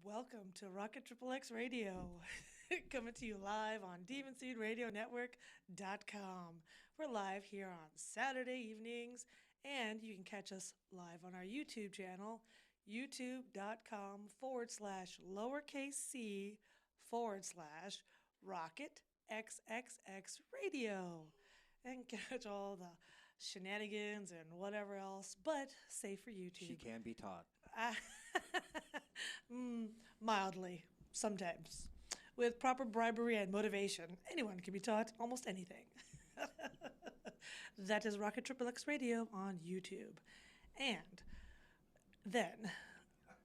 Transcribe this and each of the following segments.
Welcome to Rocket Triple X Radio, coming to you live on DemonSeedRadioNetwork.com. We're live here on Saturday evenings, and you can catch us live on our YouTube channel, youtube.com/lowercase c /Rocket XXX Radio, and catch all the shenanigans and whatever else, but safe for YouTube. She can be taught. Mildly, sometimes. With proper bribery and motivation, anyone can be taught almost anything. That is Rocket Triple X Radio on YouTube. And then,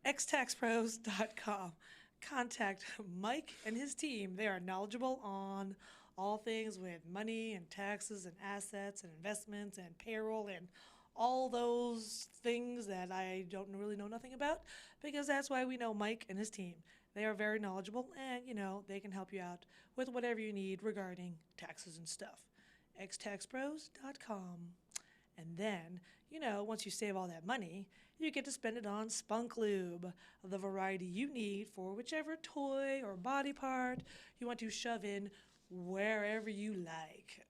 xtaxpros.com. Contact Mike and his team. They are knowledgeable on all things with money and taxes and assets and investments and payroll and all those things that I don't really know nothing about, because that's why we know Mike and his team. They are very knowledgeable, and, they can help you out with whatever you need regarding taxes and stuff. xtaxpros.com. And then, once you save all that money, you get to spend it on Spunk Lube, the variety you need for whichever toy or body part you want to shove in wherever you like.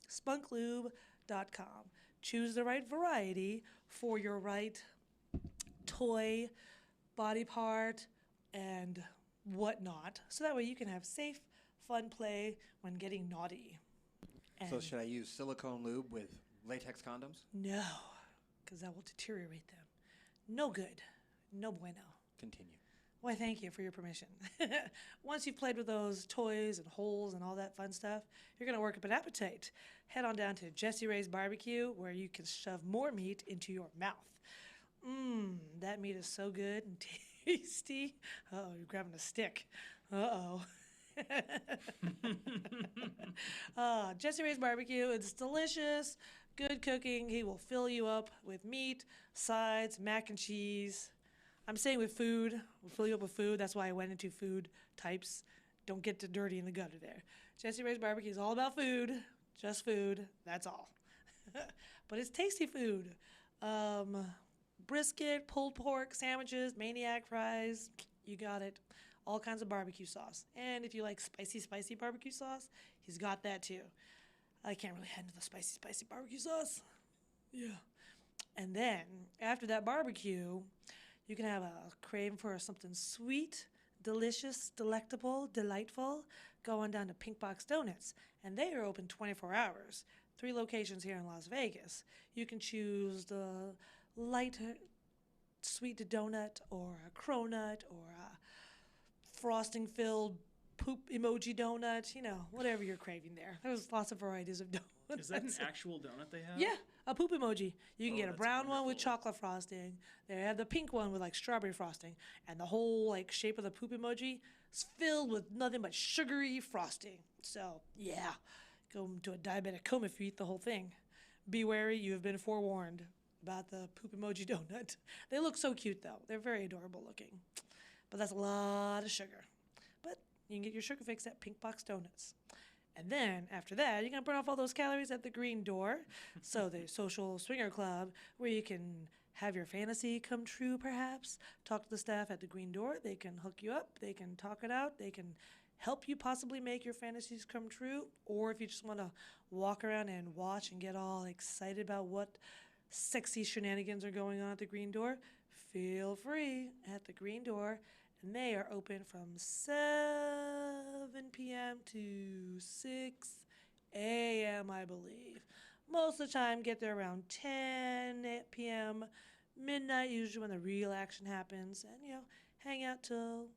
SpunkLube.com. Choose the right variety for your right toy, body part, and whatnot. So that way you can have safe, fun play when getting naughty. So should I use silicone lube with latex condoms? No, because that will deteriorate them. No good. No bueno. Continue. Why, thank you for your permission. Once you've played with those toys and holes and all that fun stuff, you're going to work up an appetite. Head on down to Jessie Rae's Barbecue, where you can shove more meat into your mouth. That meat is so good and tasty. Uh-oh, you're grabbing a stick. Uh-oh. Jessie Rae's Barbecue, it's delicious, good cooking. He will fill you up with meat, sides, mac and cheese. I'm saying with food, we'll fill you up with food. That's why I went into food types. Don't get too dirty in the gutter there. Jessie Rae's Barbecue is all about food, just food, that's all. But it's tasty food. Brisket, pulled pork, sandwiches, maniac fries, you got it. All kinds of barbecue sauce. And if you like spicy barbecue sauce, he's got that too. I can't really handle the spicy barbecue sauce. Yeah. And then, after that barbecue, you can have a craving for something sweet, delicious, delectable, delightful. Go on down to Pink Box Donuts, and they are open 24 hours. 3 locations here in Las Vegas. You can choose the light sweet donut or a cronut or a frosting-filled poop emoji donut, whatever you're craving there. There's lots of varieties of donuts. Is that an actual donut they have? Yeah, a poop emoji. You can get a brown one with wonderful. chocolate frosting. They have the pink one with strawberry frosting, and the whole shape of the poop emoji is filled with nothing but sugary frosting. So yeah, go to a diabetic coma if you eat the whole thing. Be wary, you have been forewarned about the poop emoji donut. They look so cute though. They're very adorable looking, but that's a lot of sugar. But you can get your sugar fix at Pink Box Donuts. And then, after that, you're going to burn off all those calories at the Green Door. So the social swinger club, where you can have your fantasy come true, perhaps. Talk to the staff at the Green Door. They can hook you up. They can talk it out. They can help you possibly make your fantasies come true. Or if you just want to walk around and watch and get all excited about what sexy shenanigans are going on at the Green Door, feel free at the Green Door. And they are open from 7 p.m. to 6 a.m., I believe. Most of the time, get there around 10 p.m., midnight, usually when the real action happens. And, hang out till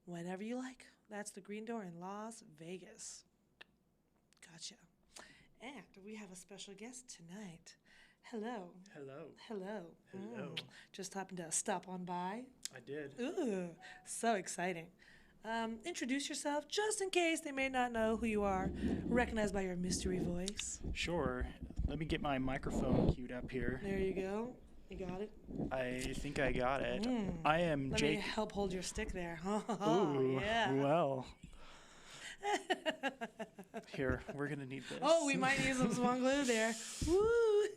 whenever you like. That's the Green Door in Las Vegas. Gotcha. And we have a special guest tonight. Hello. Hello. Hello. Hello. Just happened to stop on by. I did. Ooh, so exciting. Introduce yourself, just in case they may not know who you are, recognized by your mystery voice. Sure. Let me get my microphone queued up here. There you go. You got it? I think I got it. I am Let Jake. me help hold your stick there. Ooh, yeah. well. Here, we're going to need this. Oh, we might need some swung glue there. Woo!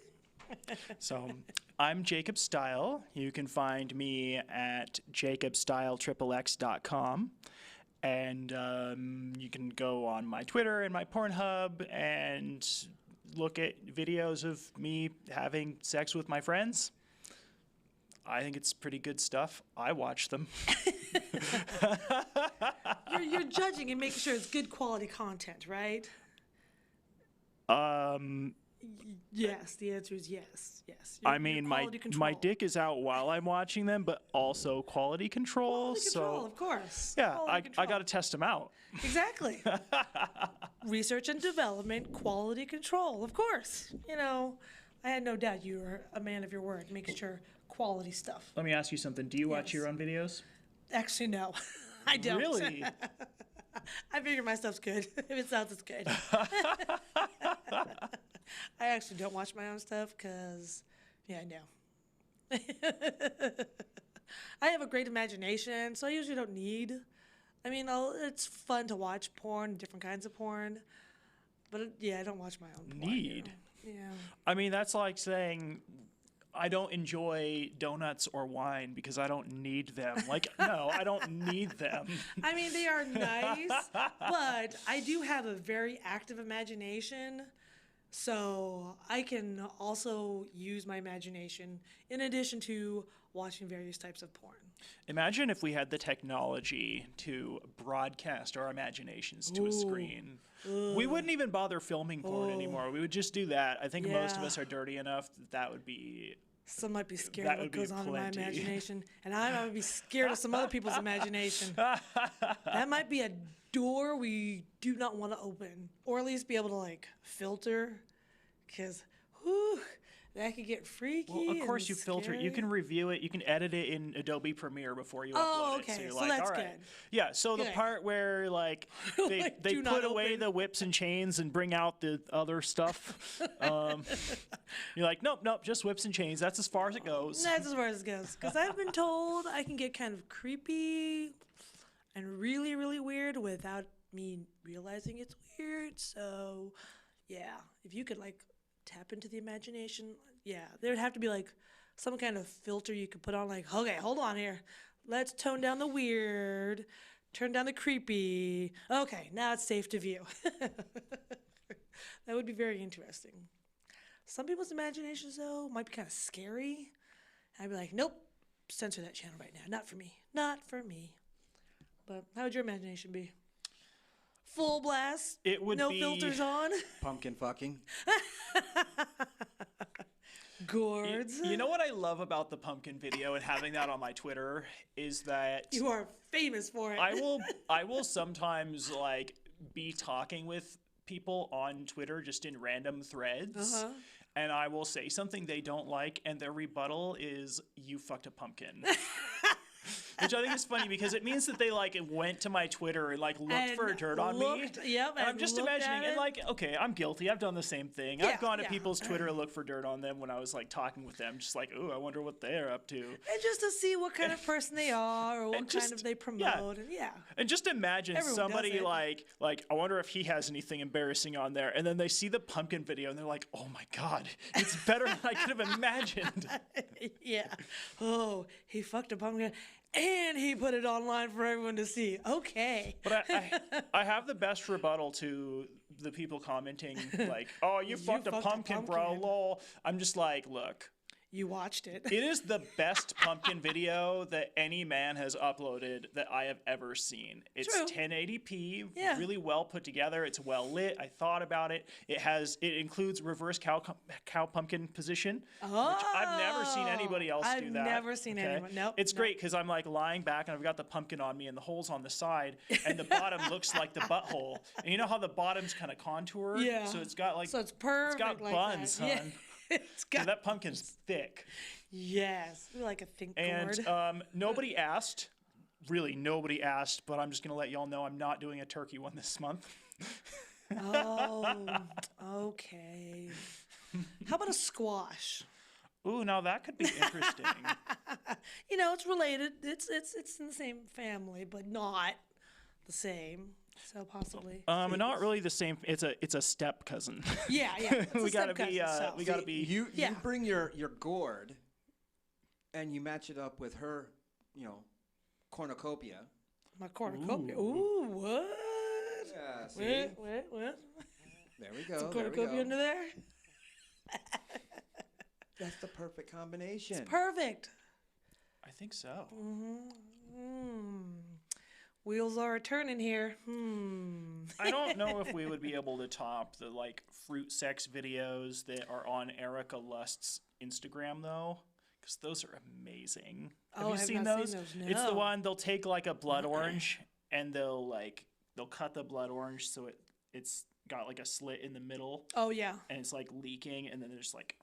So, I'm Jacob Style. You can find me at jacobstyleXXX.com. And you can go on my Twitter and my Pornhub and look at videos of me having sex with my friends. I think it's pretty good stuff. I watch them. You're judging and making sure it's good quality content, right? Yes, the answer is yes. Yes. I mean, my dick is out while I'm watching them, but also quality control. Quality control, of course. Yeah, Quality I got to test them out. Exactly. Research and development, quality control, of course. You know, I had no doubt you were a man of your word, making sure quality stuff. Let me ask you something. Do you watch Yes. your own videos? Actually, no, I don't. Really? I figure my stuff's good. If it sounds, it's good. I actually don't watch my own stuff because, yeah, I know. I have a great imagination, so I usually don't need. I mean, it's fun to watch porn, different kinds of porn, but yeah, I don't watch my own porn. Need? Yeah. I mean, that's like saying I don't enjoy donuts or wine because I don't need them. Like, no, I don't need them. I mean, they are nice, but I do have a very active imagination, so I can also use my imagination in addition to watching various types of porn. Imagine if we had the technology to broadcast our imaginations to a screen. We wouldn't even bother filming porn anymore. We would just do that. I think most of Yeah. us are dirty enough that would be. Some might be scared That of what would be goes on in my plenty. imagination, and I might be scared of some other people's imagination. That might be a door we do not want to open, or at least be able to like filter, because that could get freaky. Well, of course and you filter it. You scary. can review it. You can edit it in Adobe Premiere before you Oh, upload it. So okay. you're So like, that's all right. good. Yeah. So the Good. part where like they, Like, they do not put away open. the whips and chains and bring out the other stuff. You're like, nope, just whips and chains. That's as far as it goes. That's as far as it goes. Because I've been told I can get kind of creepy and really, really weird without me realizing it's weird. So, yeah, if you could like tap into the imagination, yeah, there'd have to be like some kind of filter you could put on. Like, okay, hold on here. Let's tone down the weird, turn down the creepy. Okay, now it's safe to view. That would be very interesting. Some people's imaginations, though, might be kind of scary. I'd be like, nope, censor that channel right now. Not for me. Not for me. But how would your imagination be? Full blast? It would no be- filters on? Pumpkin fucking. Gourds? You know what I love about the pumpkin video and having that on my Twitter is that You are famous for it. I will sometimes like be talking with people on Twitter just in random threads. And I will say something they don't like, and their rebuttal is, "You fucked a pumpkin." Which I think is funny because it means that they like went to my Twitter and like looked for And dirt on me. Yep, And I'm just looked at imagining, and it. like, okay, I'm guilty. I've done the same thing. Yeah, I've gone to yeah. people's Twitter and looked for dirt on them when I was like talking with them, just like, ooh, I wonder what they're up to. And just to see what kind of person they are or what And kind just- of they yeah. promote. And yeah. And just imagine Everyone does somebody it. like I wonder if he has anything embarrassing on there, and then they see the pumpkin video and they're like, oh my god, it's better than I could have imagined. Yeah. Oh, he fucked a pumpkin and he put it online for everyone to see. Okay. But I have the best rebuttal to the people commenting like, oh, you fucked a fucked a pumpkin, bro, pumpkin." lol. I'm just like, look. You watched it. It is the best pumpkin video that any man has uploaded that I have ever seen. It's True. 1080p, Yeah. really well put together. It's well lit. I thought about it. It includes reverse cow pumpkin position, which I've never seen anybody else do that. I've never seen anyone. Nope. It's nope. great because I'm like lying back and I've got the pumpkin on me and the hole's on the side and the bottom looks like the butthole. And you know how the bottom's kind of contoured? Yeah. So it's got like So it's perfect. got like buns, that. Yeah. hon. It's Yeah, got that pumpkin's thick. yes, like a think gourd. And nobody asked, really nobody asked, but I'm just going to let y'all know I'm not doing a turkey one this month. Oh, okay. How about a squash? Ooh, now that could be interesting. You know, it's related. It's in the same family, but not the same. So possibly. Not really the same. It's a step cousin. Yeah, yeah. It's a we gotta step be. cousin, so. We gotta be. You Yeah. bring your gourd and you match it up with her, cornucopia. My cornucopia. Ooh, what? Yeah, see? What? There we go. Some There we cornucopia go. under there? That's the perfect combination. Perfect. I think so. Wheels are turning here. I don't know if we would be able to top the fruit sex videos that are on Erica Lust's Instagram though, because those are amazing. Have you I have seen not those? seen those, It's the no. one they'll take like a blood orange and they'll cut the blood orange so it's got like a slit in the middle Oh, yeah. and it's like leaking and then there's like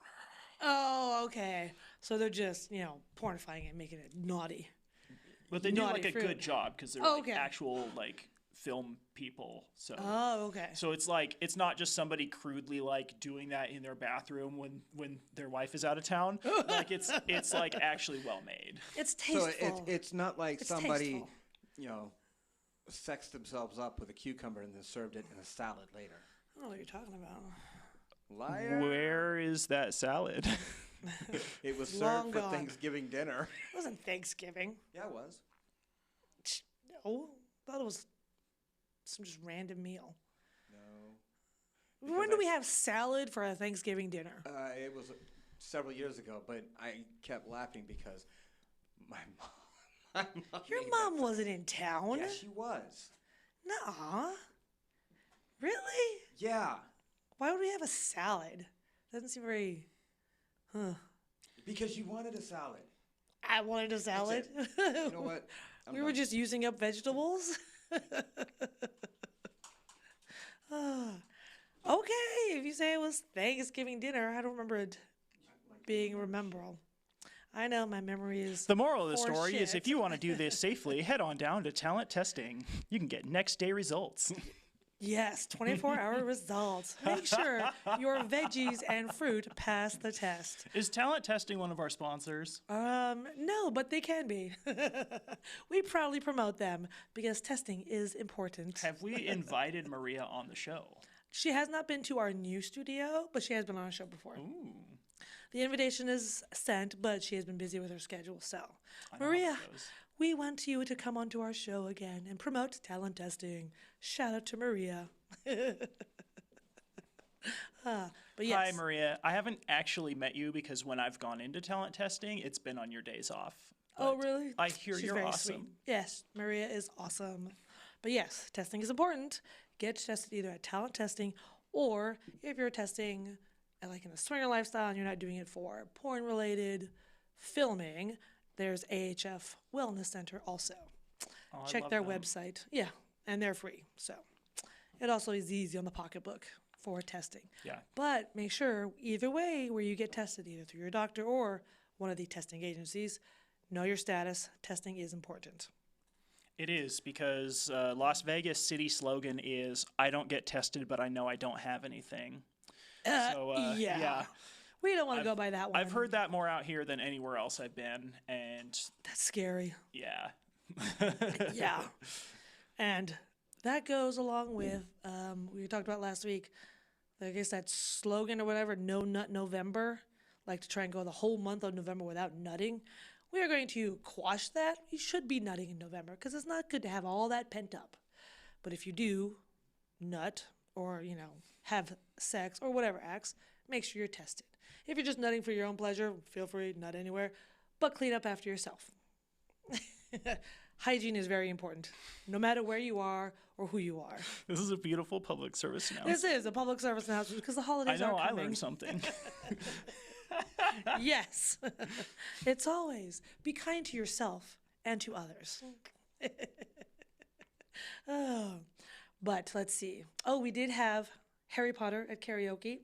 Oh, okay. So they're just, pornifying it, making it naughty. but they do Naughty like a fruit. good job because they're Oh, like okay. actual film people. So Oh, okay. So it's not just somebody crudely doing that in their bathroom when their wife is out of town. It's like actually well made. It's So tasteful. it's not like It's somebody, tasteful. sexed themselves up with a cucumber and then served it in a salad later. I don't know what you're talking about. Liar. Where is that salad? It was Long served for gone. Thanksgiving dinner. It wasn't Thanksgiving. Yeah, it was. No. I thought it was some just random meal. No. When do we have salad for a Thanksgiving dinner? It was several years ago, but I kept laughing because my mom. Your made mom wasn't in town. that. Yeah, she was. Nuh-uh. Really? Yeah, Why would we have a salad? Doesn't seem very... because you wanted a salad. I wanted a salad. You know what? I'm We were done. just using up vegetables. Okay, if you say it was Thanksgiving dinner, I don't remember it being rememberable. I know my memory is. The moral of the Poor story is shit. if you want to do this safely, head on down to Talent Testing. You can get next day results. Yes, 24-hour results. Make sure your veggies and fruit pass the test. Is Talent Testing one of our sponsors? No, but they can be. We proudly promote them because testing is important. Have we invited Maria on the show? She has not been to our new studio, but she has been on a show before. Ooh. The invitation is sent, but she has been busy with her schedule. So, I know how Maria, it goes. we want you to come onto our show again and promote talent testing. Shout out to Maria. But yes. Hi, Maria. I haven't actually met you because when I've gone into talent testing, it's been on your days off. Oh, But really? I hear She's you're very awesome. sweet. Yes, Maria is awesome. But yes, testing is important. Get tested either at talent testing or if you're testing like in a swinger lifestyle and you're not doing it for porn related filming, there's AHF Wellness Center also. Oh, I Check love their them. website. Yeah, and they're free. So it also is easy on the pocketbook for testing. Yeah. But make sure either way where you get tested, either through your doctor or one of the testing agencies, know your status. Testing is important. It is because Las Vegas city slogan is "I don't get tested, but I know I don't have anything." Yeah. We don't want to go by that one. I've heard that more out here than anywhere else I've been, and That's scary. yeah. Yeah. And that goes along with, we talked about last week, I guess that slogan or whatever, No Nut November, like to try and go the whole month of November without nutting. We are going to quash that. You should be nutting in November because it's not good to have all that pent up. But if you do nut or, have sex or whatever acts, make sure you're tested. If you're just nutting for your own pleasure, feel free to nut anywhere, but clean up after yourself. Hygiene is very important, no matter where you are or who you are. This is a beautiful public service announcement. This is a public service announcement because the I holidays know are I coming. learned something. Yes. It's always be kind to yourself and to others. Oh, but let's see. Oh, we did have Harry Potter at karaoke.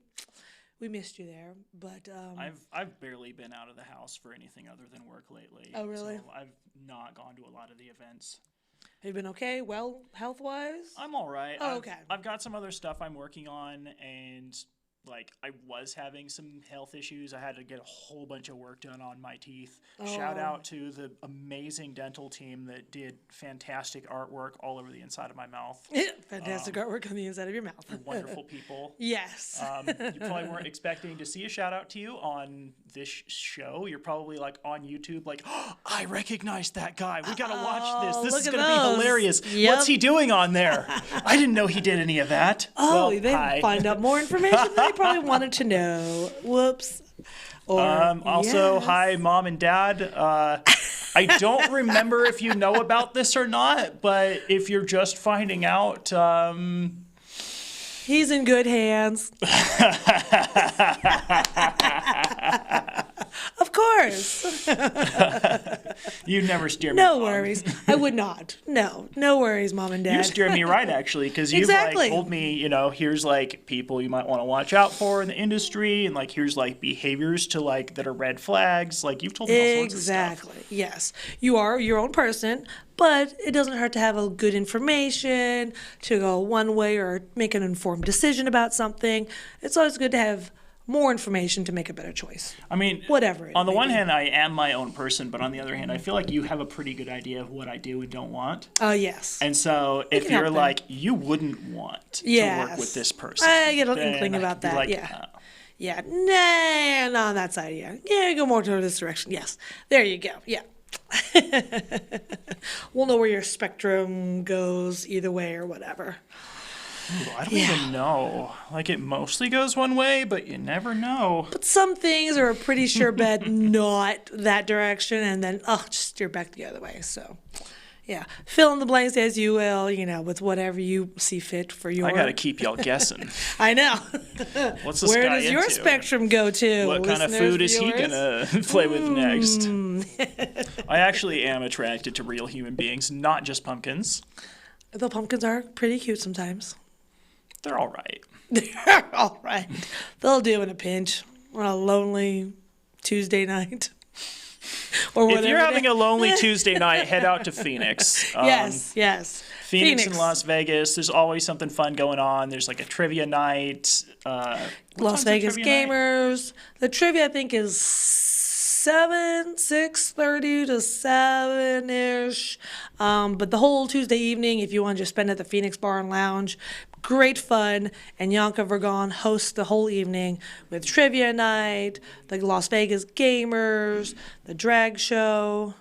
We missed you there, but I've barely been out of the house for anything other than work lately. Oh, really? So I've not gone to a lot of the events. have you been okay? Well, health-wise? I'm all right. Oh, okay. I've got some other stuff I'm working on, and like I was having some health issues. I had to get a whole bunch of work done on my teeth. Shout out to the amazing dental team that did fantastic artwork all over the inside of my mouth. Fantastic artwork on the inside of your mouth. Wonderful people. Yes. You probably weren't expecting to see a shout out to you on this show. You're probably like on YouTube, like, oh, I recognize that guy. We gotta watch this. This look is at gonna be those. hilarious. Yep. What's he doing on there? I didn't know he did any of that. Oh, Well, they hi. find out more information than they probably wanted to know. Whoops. Or, Also, yes. hi, Mom and Dad. I don't remember if you know about this or not, but if you're just finding out, He's in good hands. Of course. you never steer me No wrong. worries. I would not. No worries, Mom and You Dad. steered me right, actually, because you've Exactly. like told me, here's like people you might want to watch out for in the industry, and like here's like behaviors to like that are red flags. Like you've told me all sorts of stuff. Exactly. Yes. You are your own person, but it doesn't hurt to have a good information, to go one way or make an informed decision about something. It's always good to have more information to make a better choice. I mean, Whatever it on the may one be. hand, I am my own person, but on the other hand, I feel like you have a pretty good idea of what I do and don't want. Oh, yes. And so if can help you're there. like, you wouldn't want to work Yes. with this person. I get an then inkling I about could be that, like, yeah. "Oh." Yeah. Nah, not on that side. Yeah. Yeah, go more toward this direction. Yes. There you go. Yeah. We'll know where your spectrum goes either way or whatever. Ooh, I don't even know. Like it mostly goes one way, but you never know. But some things are a pretty sure bet not that direction, and then just steer back the other way. So, yeah, fill in the blanks as you will, with whatever you see fit for your. I gotta keep y'all guessing. I know. What's this Where guy does your into? spectrum go to? What kind of listeners, food is he viewers? gonna play with next? I actually am attracted to real human beings, not just pumpkins. The pumpkins are pretty cute sometimes. They're all right. They're all right. They'll do in a pinch on a lonely Tuesday night. Or whatever. If you're having a lonely Tuesday night, head out to Phoenix. Yes. Phoenix and Las Vegas. There's always something fun going on. There's like a trivia night. What Las time's the Vegas trivia night? Gamers. The trivia I think is 6:30 to 7-ish. But the whole Tuesday evening, if you want to just spend at the Phoenix Bar and Lounge, great fun. And Yanka Vergon hosts the whole evening with trivia night, the Las Vegas Gamers, the drag show.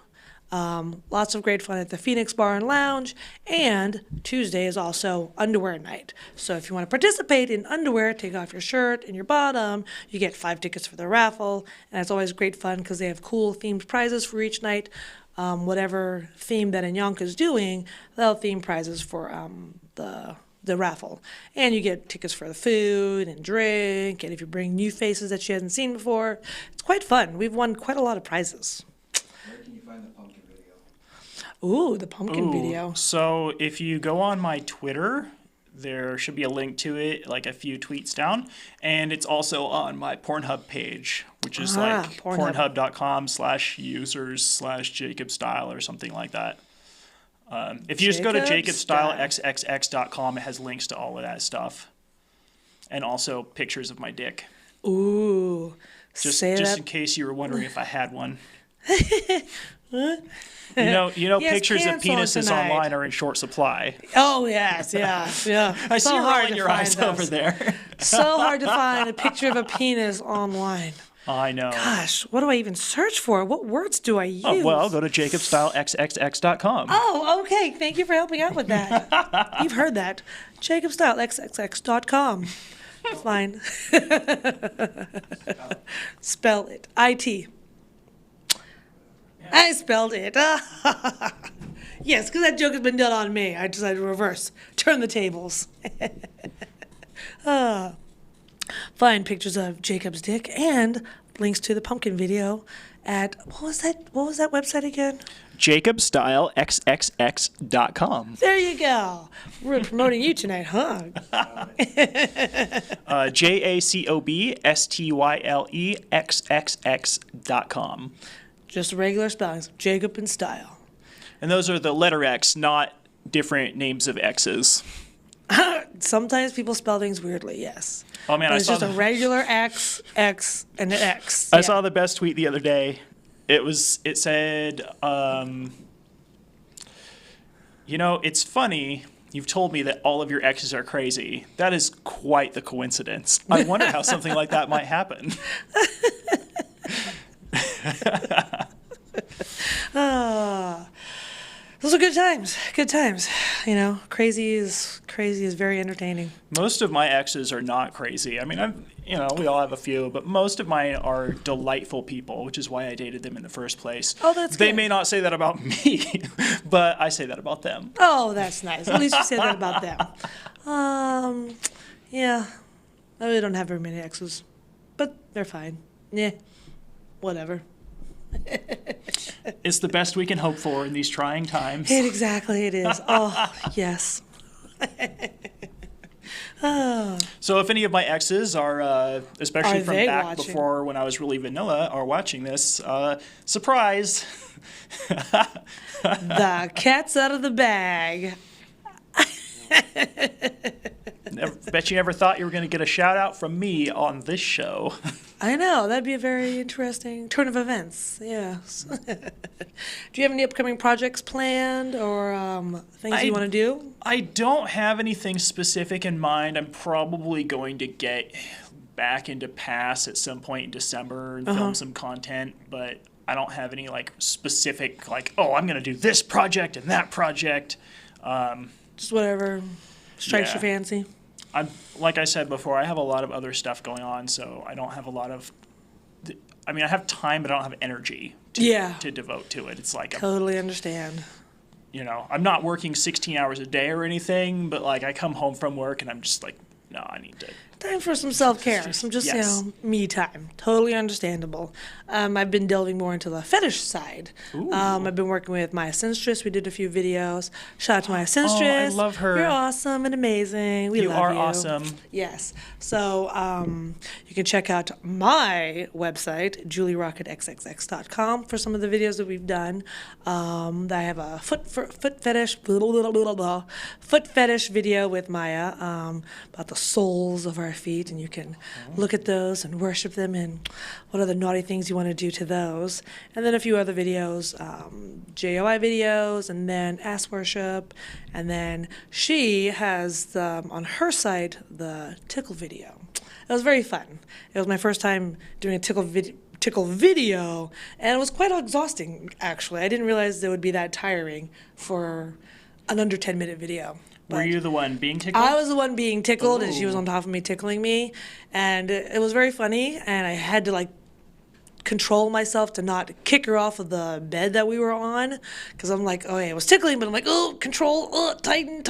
Lots of great fun at the Phoenix Bar and Lounge, and Tuesday is also underwear night. So if you want to participate in underwear, take off your shirt and your bottom, you get 5 tickets for the raffle, and it's always great fun because they have cool themed prizes for each night. Whatever theme that Anyanka is doing, they'll have theme prizes for the raffle, and you get tickets for the food and drink, and if you bring new faces that she hasn't seen before, it's quite fun. We've won quite a lot of prizes. Where can you find the pumpkin video? Ooh, the pumpkin Ooh, video. So if you go on my Twitter, there should be a link to it, like a few tweets down, and it's also on my Pornhub page, which is like Pornhub. pornhub.com/users/JacobStyle or something like that. If you just go to Jacob jacobstylexxx.com, it has links to all of that stuff, and also pictures of my dick. Ooh. Just say just that. in case you were wondering if I had one. You know, Yes, pictures of cancel penises tonight. online are in short supply. Oh, yes, yeah. I So see you hard rolling to your find eyes over those. there. So hard to find a picture of a penis online. I know. Gosh, what do I even search for? What words do I use? Oh, well, go to jacobstylexxx.com. Oh, okay. Thank you for helping out with that. You've heard that. JacobStyleXXX.com. Fine. Spell it. IT. I spelled it. Yes, because that joke has been done on me. I decided to reverse. Turn the tables. Find pictures of Jacob's dick and links to the pumpkin video at, what was that website again? jacobstylexxx.com. There you go. We're promoting you tonight, huh? jacobstylexxx.com. Just regular spellings. Jacob and Style. And those are the letter X, not different names of X's. sometimes people spell things weirdly. Yes. Oh man, But I it's saw just a regular X, X, and an X. I Yeah. saw the best tweet the other day. It said, it's funny. You've told me that all of your exes are crazy. That is quite the coincidence. I wonder how something like that might happen. Those are good times. Good times. Crazy is very entertaining. Most of my exes are not crazy. I mean, we all have a few, but most of mine are delightful people, which is why I dated them in the first place. Oh, that's They good. may not say that about me, but I say that about them. Oh, that's nice. At least you said that about them. Yeah. I really don't have very many exes, but they're fine. Yeah. Whatever. It's the best we can hope for in these trying times. It is. Oh, yes. So if any of my exes are, especially Are from they back watching? before when I was really vanilla, are watching this, surprise. The cat's out of the bag. Bet you never thought you were going to get a shout out from me on this show. I know. That'd be a very interesting turn of events. Yes. Do you have any upcoming projects planned or things you want to do? I don't have anything specific in mind. I'm probably going to get back into Pass at some point in December and film some content, but I don't have any specific I'm going to do this project and that project. Just whatever strikes your Yeah. fancy. Like I said before, I have a lot of other stuff going on, so I don't have a lot of. I have time, but I don't have energy to devote to it. It's Totally understand. I'm not working 16 hours a day or anything, but I come home from work and I'm just no, I need to. Time for some self-care, some just, yes. me time. Totally understandable. I've been delving more into the fetish side. I've been working with Maya Sinstress. We did a few videos. Shout out to Maya Sinstress. love her. You're awesome and amazing. We You love are you. awesome. Yes. So you can check out my website, julierocketxxx.com, for some of the videos that we've done. I have a foot fetish, foot fetish video with Maya about the soles of our feet, and you can look at those and worship them and what other naughty things you want to do to those. And then a few other videos, JOI videos, and then ass worship. And then she has, on her site, the tickle video. It was very fun. It was my first time doing a tickle video, and it was quite exhausting, actually. I didn't realize it would be that tiring for an under 10-minute video. Were But you the one being tickled? I was the one being tickled, and she was on top of me tickling me, and it was very funny, and I had to control myself to not kick her off of the bed that we were on, because I'm like, oh yeah, it was tickling, but I'm like, oh, control, tighten.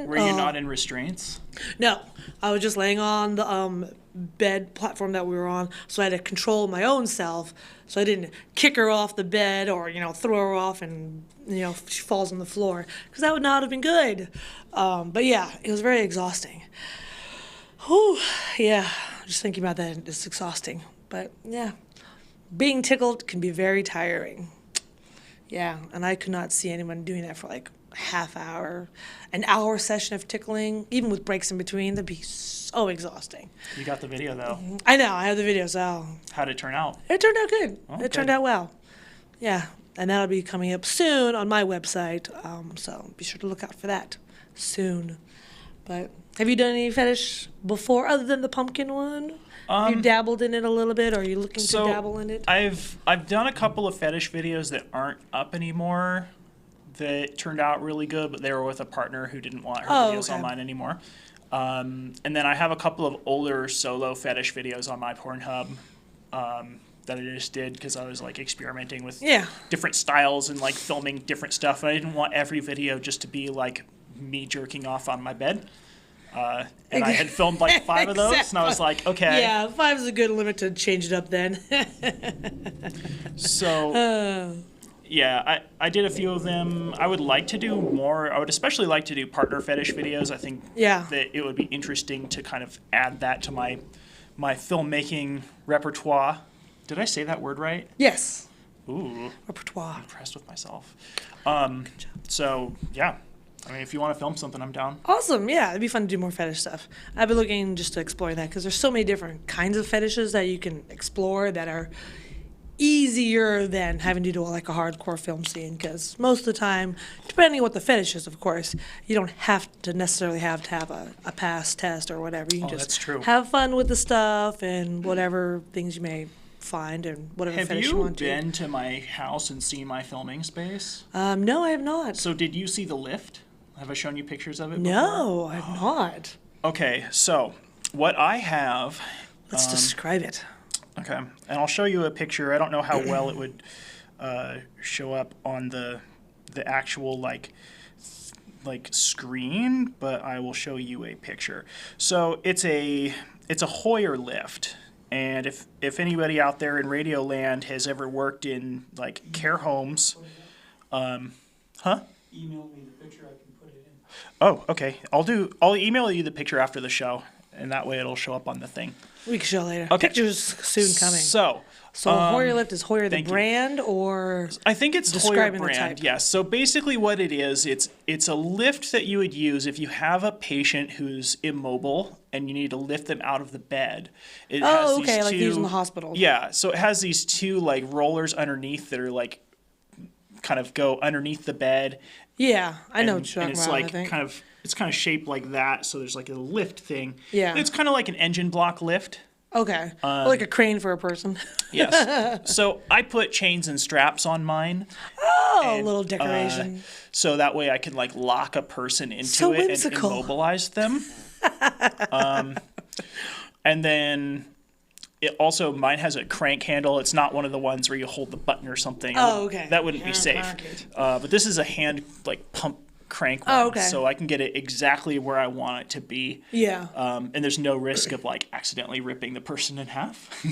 Were you not in restraints? No, I was just laying on the bed platform that we were on, so I had to control my own self, so I didn't kick her off the bed or throw her off and she falls on the floor, because that would not have been good. But yeah, it was very exhausting. Whew, yeah, just thinking about that is exhausting. But yeah, being tickled can be very tiring. Yeah, and I could not see anyone doing that for half hour, an hour session of tickling, even with breaks in between. That'd be so exhausting. You got the video though. I know, I have the video, so How'd it turn out? it turned out good. Oh, It turned good. out well. Yeah, and that'll be coming up soon on my website, so be sure to look out for that soon. But have you done any fetish before, other than the pumpkin one? Have you dabbled in it a little bit, or are you looking So to dabble in it? I've done a couple of fetish videos that aren't up anymore that turned out really good, but they were with a partner who didn't want her Oh, videos okay. online anymore. And then I have a couple of older solo fetish videos on my Pornhub that I just did because I was experimenting with Yeah. different styles and filming different stuff. And I didn't want every video just to be me jerking off on my bed. And I had filmed 5 of those, and I was like, okay. Yeah, 5 is a good limit to change it up then. So, yeah, I did a few of them. I would like to do more. I would especially like to do partner fetish videos. I think Yeah. that it would be interesting to kind of add that to my filmmaking repertoire. Did I say that word right? Yes. Ooh, Repertoire. impressed with myself. So, yeah, I mean, if you want to film something, I'm down. Awesome. Yeah, it'd be fun to do more fetish stuff. I've been looking just to explore that because there's so many different kinds of fetishes that you can explore that are easier than having to do like a hardcore film scene, because most of the time, depending on what the fetish is, of course, you don't have to necessarily have a pass test or whatever. You can Oh, just that's true. have fun with the stuff and whatever things you may find and whatever Have fetish you you want been to my house and seen my filming space? to. No, I have not. So did you see the lift? Have I shown you pictures of it before? No, I have not. Okay, so what I have. Let's describe it. Okay, and I'll show you a picture. I don't know how well it would show up on the actual like screen, but I will show you a picture. So it's a Hoyer lift, and if anybody out there in Radio Land has ever worked in like care homes, huh? Email me the picture, I can put it in. Oh, okay. I'll email you the picture after the show, and that way it'll show up on the thing. We can show later. Okay. Pictures soon coming. So Hoyer Lift, is Hoyer the thank you. brand or? I think it's Hoyer Describing the brand. type. Yes. So basically, what it is, it's a lift that you would use if you have a patient who's immobile and you need to lift them out of the bed. It has Oh, these okay, like two, used in the hospital. Yeah. So it has these two like rollers underneath that are like kind of go underneath the bed. Yeah, I know and, what you're and talking it's about. like I think. kind of shaped like that. So there's like a lift thing. Yeah. It's kind of like an engine block lift. Okay, or like a crane for a person. Yes. So I put chains and straps on mine. Oh, a And, little decoration. So that way I can like lock a person into So it whimsical. and immobilize them. And then it also, mine has a crank handle. It's not one of the ones where you hold the button or something. Oh, okay. That wouldn't be Yeah, safe. crank it. But this is a hand like pump crank one. Oh, okay. So I can get it exactly where I want it to be. Yeah. And there's no risk of like accidentally ripping the person in half,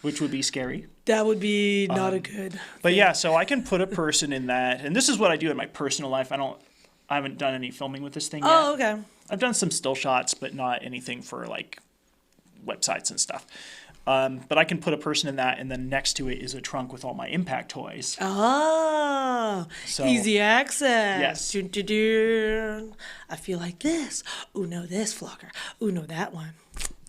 which would be scary. That would be not a good. But yeah, so I can put a person in that, and this is what I do in my personal life. I haven't done any filming with this thing yet. Oh, okay. I've done some still shots, but not anything for like websites and stuff. But I can put a person in that, and then next to it is a trunk with all my impact toys. Oh, So- easy access. Yes. Dun, dun, dun. I feel like this. Ooh, no, this flocker. Ooh, no, that one.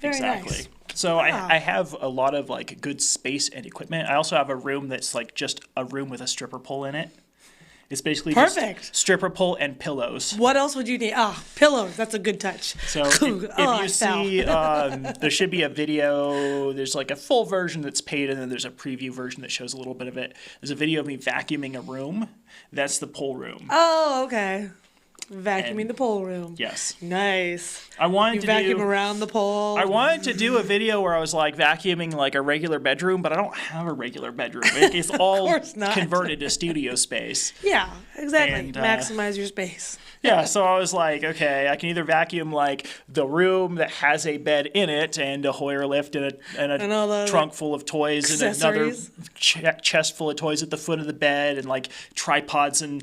Very Exactly. nice. So Wow. I have a lot of like good space and equipment. I also have a room that's like just a room with a stripper pole in it. It's basically Perfect. just stripper pole and pillows. What else would you need? Ah, pillows. That's a good touch. So if Oh, you I fell. see, there should be a video. There's like a full version that's paid, and then there's a preview version that shows a little bit of it. There's a video of me vacuuming a room. That's the pole room. Oh, okay. Vacuuming And- the pole room. Yes, Nice. I wanted You to vacuum do. around the pole. I wanted to do a video where I was like vacuuming like a regular bedroom, but I don't have a regular bedroom. It's all course not. converted to studio space. Yeah, exactly. And, Maximize your space. Yeah, so I was like, okay, I can either vacuum like the room that has a bed in it and a Hoyer lift and And all the, trunk full of toys and another accessories. chest full of toys at the foot of the bed and like tripods and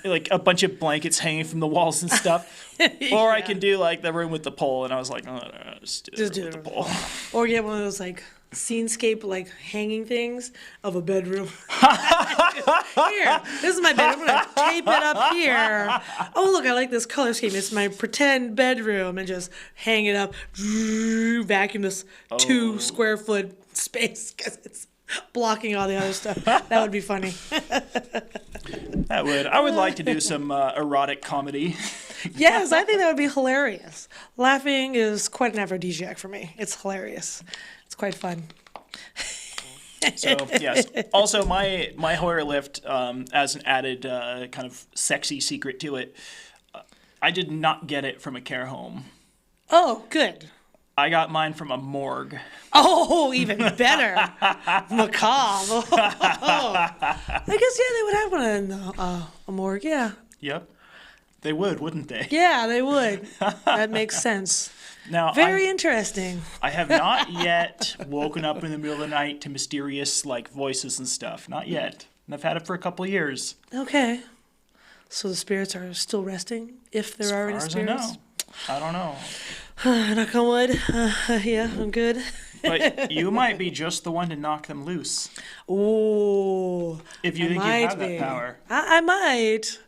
like a bunch of blankets hanging from the walls and stuff. Or I Yeah. can do like the room with the pole, and I was like, oh, no, just do the Just room do with the the pole. Or get one of those like scenescape like hanging things of a bedroom. Here, this is my bed. I'm gonna tape it up here. Oh look, I like this color scheme. It's my pretend bedroom, and just hang it up. Vacuum this Oh. 2 square foot space because it's blocking all the other stuff. That would be funny. I would like to do some erotic comedy. Yes, I think that would be hilarious. Laughing is quite an aphrodisiac for me. It's hilarious. It's quite fun. So yes. Also, my Hoyer lift, as an added kind of sexy secret to it, I did not get it from a care home. Oh, good. I got mine from a morgue. Oh, even better. Macabre. I guess, yeah, they would have one in a morgue. Yeah. Yep. They would, wouldn't they? Yeah, they would. That makes sense. Now, Very interesting. I have not yet woken up in the middle of the night to mysterious like voices and stuff. Not yet. And I've had it for a couple of years. Okay. So the spirits are still resting, if there are any As far spirits. as I know. I don't know. Knock on wood. Yeah, I'm good. But you might be just the one to knock them loose. Ooh. If you I think you might have be. that power. I might.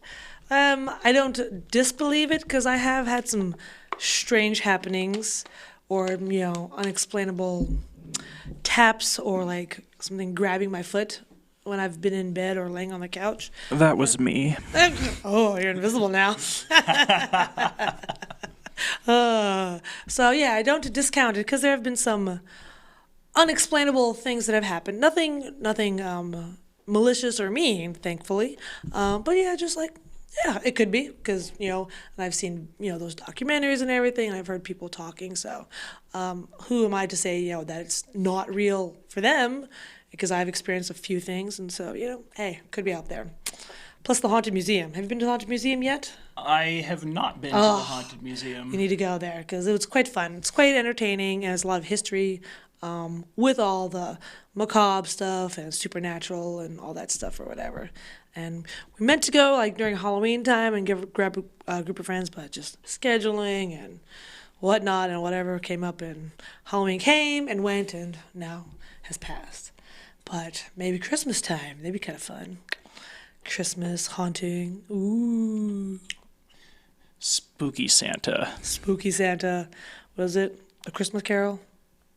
I don't disbelieve it because I have had some strange happenings or, unexplainable taps or like something grabbing my foot when I've been in bed or laying on the couch. That was me. Oh, you're invisible now. So yeah, I don't discount it because there have been some unexplainable things that have happened. Nothing malicious or mean, thankfully. But yeah, just like yeah, it could be because and I've seen those documentaries and everything, and I've heard people talking. So who am I to say that it's not real for them? Because I've experienced a few things, and so hey, could be out there. Plus the Haunted Museum. Have you been to the Haunted Museum yet? I have not been to the Haunted Museum. You need to go there because it was quite fun. It's quite entertaining and has a lot of history with all the macabre stuff and supernatural and all that stuff or whatever. And we meant to go like during Halloween time and grab a group of friends, but just scheduling and whatnot and whatever came up, and Halloween came and went and now has passed. But maybe Christmas time, they'd be kind of fun. Christmas haunting. Ooh. Spooky Santa. Spooky Santa. Was it A Christmas Carol?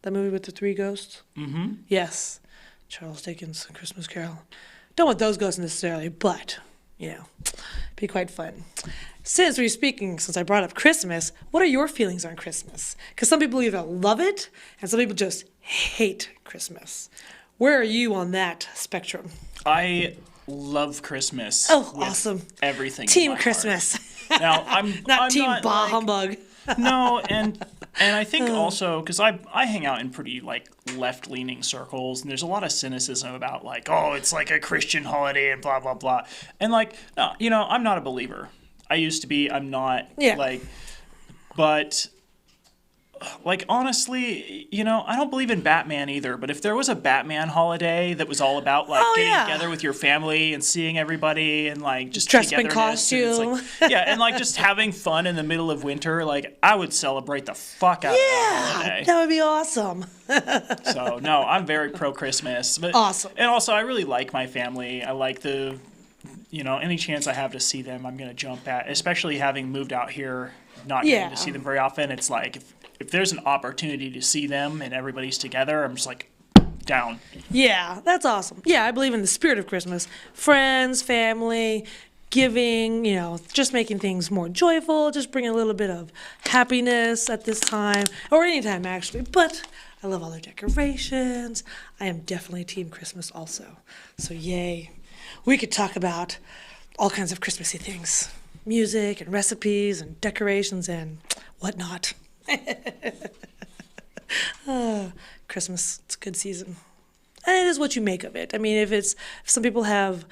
That movie with the three ghosts? Mm-hmm. Yes. Charles Dickens' A Christmas Carol. Don't want those ghosts necessarily, but, be quite fun. Since I brought up Christmas, what are your feelings on Christmas? Because some people either love it and some people just hate Christmas. Where are you on that spectrum? I love Christmas. Oh, with awesome. Everything. Team in my Christmas. Heart. Now, I'm not I'm Team not, Bah like, Humbug. No, and I think also because I hang out in pretty like left leaning circles, and there's a lot of cynicism about like, oh, it's like a Christian holiday and blah blah blah, and like I'm not a believer. I used to be. I'm not. Yeah. But like honestly, I don't believe in Batman either. But if there was a Batman holiday that was all about like getting together with your family and seeing everybody and like just dressed in togetherness, and it's, costume, and like just having fun in the middle of winter, like I would celebrate the fuck out of that holiday. That would be awesome. So no, I'm very pro Christmas. But Awesome. And also I really like my family. I like the any chance I have to see them, I'm gonna jump at. Especially having moved out here, not getting to see them very often. It's like if there's an opportunity to see them and everybody's together, I'm just like down. Yeah, that's awesome. Yeah, I believe in the spirit of Christmas. Friends, family, giving, just making things more joyful, just bringing a little bit of happiness at this time, or any time actually. But I love all the decorations. I am definitely Team Christmas also. So yay. We could talk about all kinds of Christmassy things. Music and recipes and decorations and whatnot. Christmas, it's a good season. And it is what you make of it. I mean, if some people have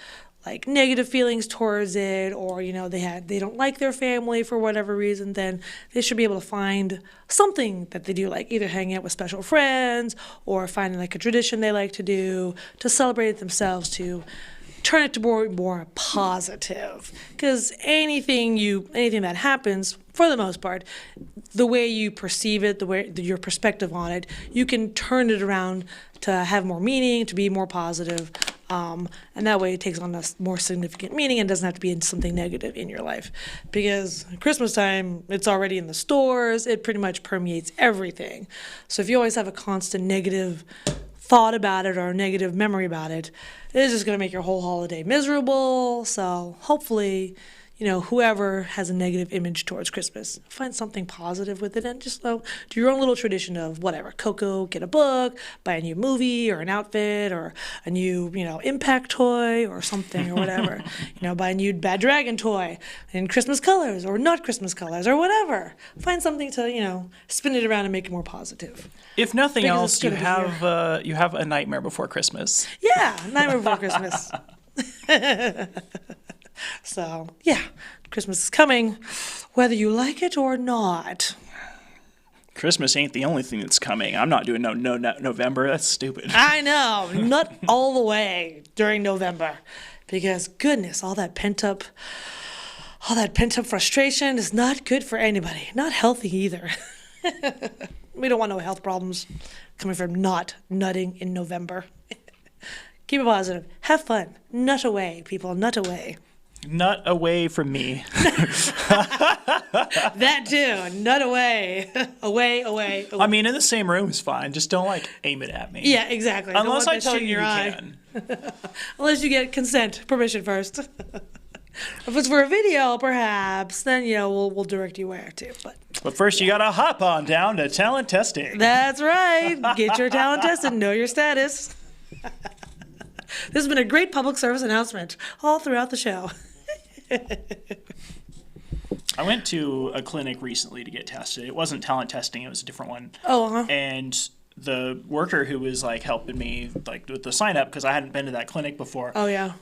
like negative feelings towards it, or they don't like their family for whatever reason, then they should be able to find something that they do, like either hang out with special friends or finding like a tradition they like to do to celebrate it themselves, to turn it to more positive. Because anything that happens, for the most part, the way you perceive it, your perspective on it, you can turn it around to have more meaning, to be more positive, and that way it takes on a more significant meaning and doesn't have to be in something negative in your life. Because Christmas time, it's already in the stores, it pretty much permeates everything. So if you always have a constant negative thought about it or a negative memory about it, it's just going to make your whole holiday miserable. So hopefully, whoever has a negative image towards Christmas, find something positive with it and just do your own little tradition of whatever. Coco, get a book, buy a new movie or an outfit or a new, impact toy or something or whatever. Buy a new Bad Dragon toy in Christmas colors or not Christmas colors or whatever. Find something to, spin it around and make it more positive. If nothing Because else, it's you gonna be have A Nightmare Before Christmas. Yeah, Nightmare Before Christmas. So, yeah, Christmas is coming, whether you like it or not. Christmas ain't the only thing that's coming. I'm not doing no November. That's stupid. I know, not all the way during November, because goodness, all that pent up frustration is not good for anybody. Not healthy either. We don't want no health problems coming from not nutting in November. Keep it positive. Have fun. Nut away, people. Nut away. Nut away from me. That too. Nut away. away, away, away. I mean, in the same room is fine. Just don't like aim it at me. Yeah, exactly. Don't Unless want I that tell shit you in your you eye. can. Unless you get consent, permission first. If it's for a video, perhaps, then we'll direct you where to. But first, you gotta hop on down to talent testing. That's right. Get your talent tested. Know your status. This has been a great public service announcement all throughout the show. I went to a clinic recently to get tested. It wasn't talent testing; it was a different one. Oh, uh-huh. And the worker who was like helping me like with the sign up because I hadn't been to that clinic before. Oh, yeah.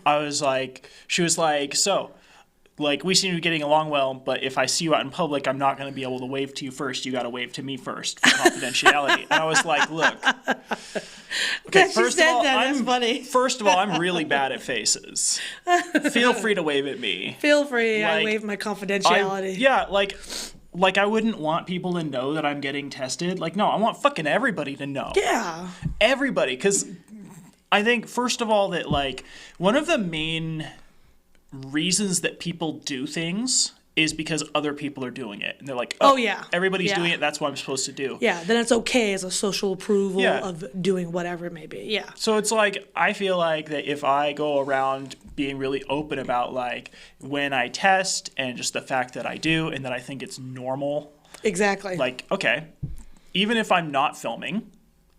She was like, so, like we seem to be getting along well, but if I see you out in public, I'm not going to be able to wave to you first. You got to wave to me first for confidentiality. And I was like, look. Okay, That she said that, that's funny. First of all, I'm really bad at faces. Feel free to wave at me. Feel free. I Like, waive my confidentiality. Like I wouldn't want people to know that I'm getting tested. Like, no, I want fucking everybody to know. Yeah. Everybody, because I think first of all that like one of the main reasons that people do things is because other people are doing it, and they're like, Oh, yeah. everybody's Yeah. doing it. That's what I'm supposed to do. Yeah, then it's okay as a social approval Yeah. of doing whatever it may be. Yeah. So it's like I feel like that if I go around being really open about like when I test and just the fact that I do and that I think it's normal, Exactly. like okay, even if I'm not filming,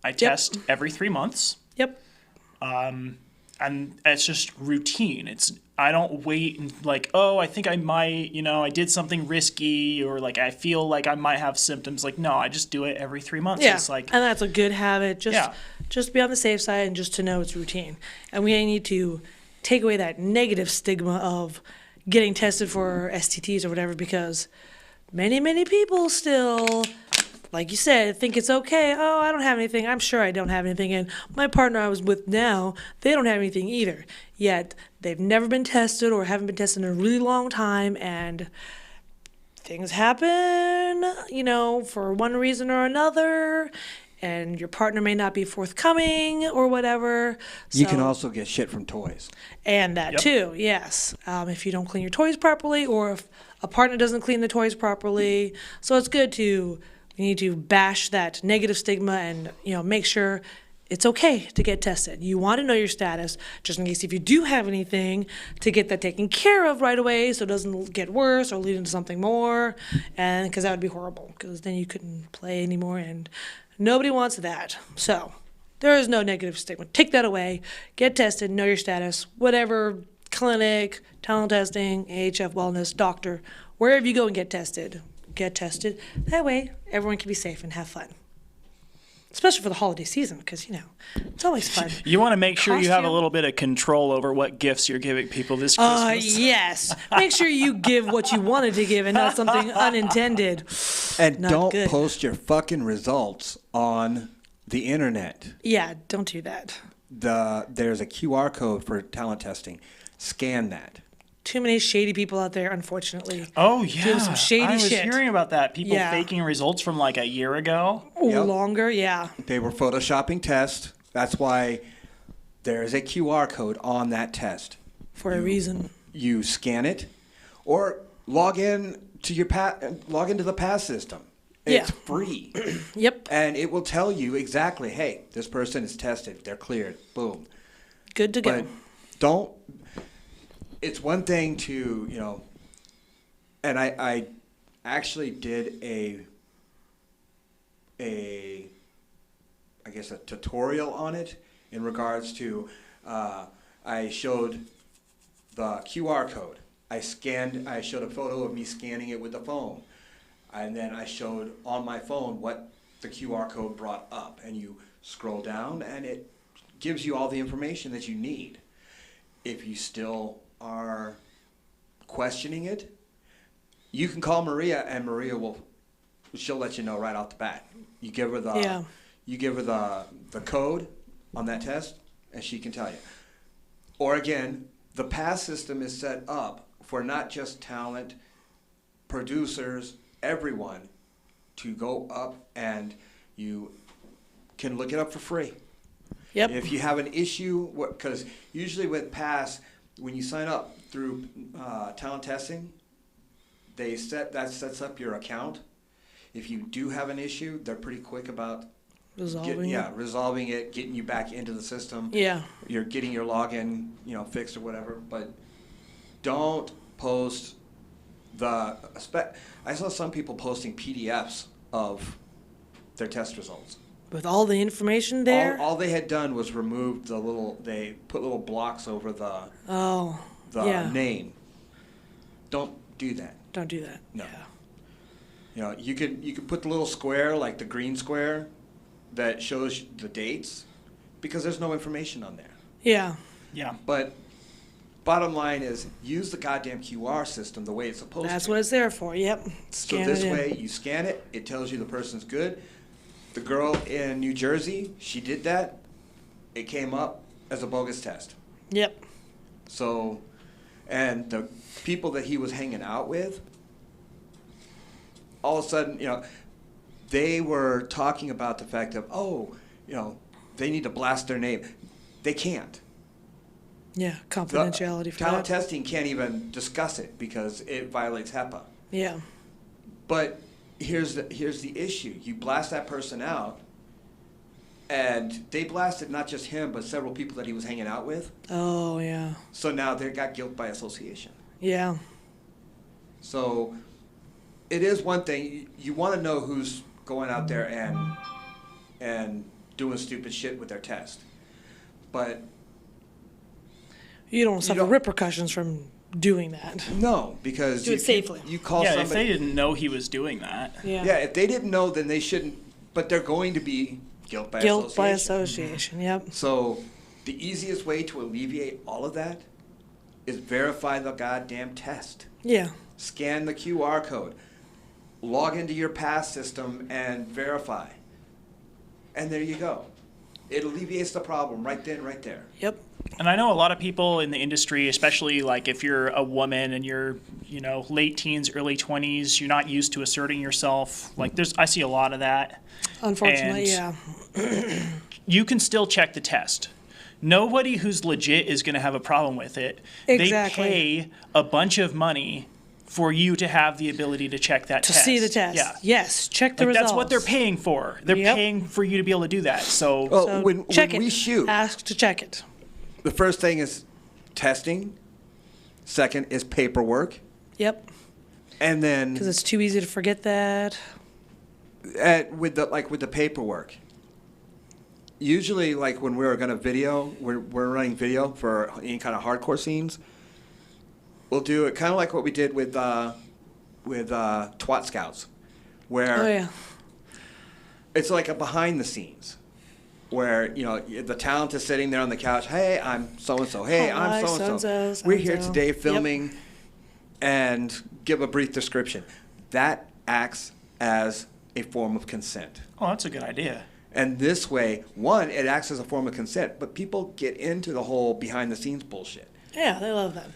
I test every 3 months. Yep. And it's just routine. I don't wait and like, oh, I think I might, I did something risky or like I feel like I might have symptoms. Like, no, I just do it every 3 months. Yeah. It's like, And that's a good habit. Yeah. Just be on the safe side and just to know it's routine. And we need to take away that negative stigma of getting tested for STTs or whatever, because many, many people still, like you said, think it's okay. Oh, I don't have anything. I'm sure I don't have anything. And my partner I was with now, they don't have anything either. Yet they've never been tested or haven't been tested in a really long time. And things happen, for one reason or another. And your partner may not be forthcoming or whatever. You can So- also get shit from toys. and that Yep. too, yes. If you don't clean your toys properly, or if a partner doesn't clean the toys properly, so it's good you need to bash that negative stigma and make sure it's okay to get tested. You want to know your status, just in case if you do have anything, to get that taken care of right away, so it doesn't get worse or lead into something more, and because that would be horrible, because then you couldn't play anymore, and nobody wants that. So. There is no negative stigma. Take that away. Get tested. Know your status. Whatever clinic, talent testing, AHF wellness, doctor, wherever you go and get tested. Get tested. That way, everyone can be safe and have fun. Especially for the holiday season, because, it's always fun. you want to make sure you have a Costume. little bit of control over what gifts you're giving people this Christmas. Yes. Make sure you give what you wanted to give and not something unintended. And Not don't good. post your fucking results on the internet. Yeah, don't do that. There's a QR code for talent testing. Scan that. Too many shady people out there, unfortunately. Oh yeah, Doing some shady I was shit. hearing about that. People Yeah. faking results from like a year ago. Or Yep. longer, yeah. They were photoshopping tests. That's why there is a QR code on that test. For a reason. You scan it, or log into the pass system. Yeah. It's free, Yep. and it will tell you exactly, hey, this person is tested. They're cleared. Boom. Good to go. But don't. It's one thing to and I actually did a I guess a tutorial on it in regards to I showed the QR code. I showed a photo of me scanning it with the phone, and then I showed on my phone what the QR code brought up, and you scroll down and it gives you all the information that you need. If you still are questioning it, you can call Maria, and Maria she'll let you know right off the bat. You give her the code on that test, and she can tell you. Or again, the pass system is set up for not just talent, producers, everyone to go up, and you can look it up for free. Yep. If you have an issue, because usually with pass, when you sign up through talent testing, that sets up your account. If you do have an issue, they're pretty quick about resolving it, getting you back into the system. Yeah. You're getting your login, fixed or whatever. But don't post I saw some people posting PDFs of their test results. With all the information there? All they had done was remove they put little blocks over the name. Don't do that. Don't do that. No. Yeah. You could put the little square, like the green square, that shows the dates, because there's no information on there. Yeah. Yeah. But bottom line is, use the goddamn QR system the way it's supposed to. That's what it's there for. Yep. So Scan this it in. way, you scan it, it tells you the person's good. The girl in New Jersey, she did that. It came up as a bogus test. Yep. So, and the people that he was hanging out with, all of a sudden, they were talking about the fact of, they need to blast their name. They can't. Yeah. Confidentiality for Talent that. testing can't even discuss it because it violates HEPA. Yeah. But here's the issue. You blast that person out, and they blasted not just him, but several people that he was hanging out with. Oh, yeah. So now they got guilt by association. Yeah. So it is one thing. You want to know who's going out there and doing stupid shit with their test. But You don't suffer repercussions from doing that. no, because Do it safely. You call Yeah, somebody. if they didn't know he was doing that. Yeah. Yeah, if they didn't know, then they shouldn't. But they're going to be guilt by Guilt by association. association. Yep. So the easiest way to alleviate all of that is verify the goddamn test. Yeah. Scan the QR code. Log into your pass system and verify. And there you go. It alleviates the problem right then, right there. Yep. And I know a lot of people in the industry, especially like if you're a woman and you're, late teens, early 20s, you're not used to asserting yourself. Like I see a lot of that. Unfortunately, And- yeah. You can still check the test. Nobody who's legit is going to have a problem with it. Exactly. They pay a bunch of money for you to have the ability to check that To test. see the test. Yeah. Yes. Check the Like results. that's what they're paying for. They're Yep. paying for you to be able to do that. So Well, So when check we it. shoot, Ask to check it. the first thing is testing. Second is paperwork. Yep. And Because then it's too easy to forget that. with the paperwork. Usually, like when we're running video for any kind of hardcore scenes. We'll do it kind of like what we did with Twat Scouts, where Oh, yeah. it's like a behind the scenes, where the talent is sitting there on the couch. Hey, I'm so and so. Hey, Hi, I'm so and so. so-and-so, We're here so-and-so." today Yep. filming, and give a brief description. That acts as a form of consent. oh, that's a good idea. And this way, one, it acts as a form of consent, but people get into the whole behind the scenes bullshit. Yeah, they love that.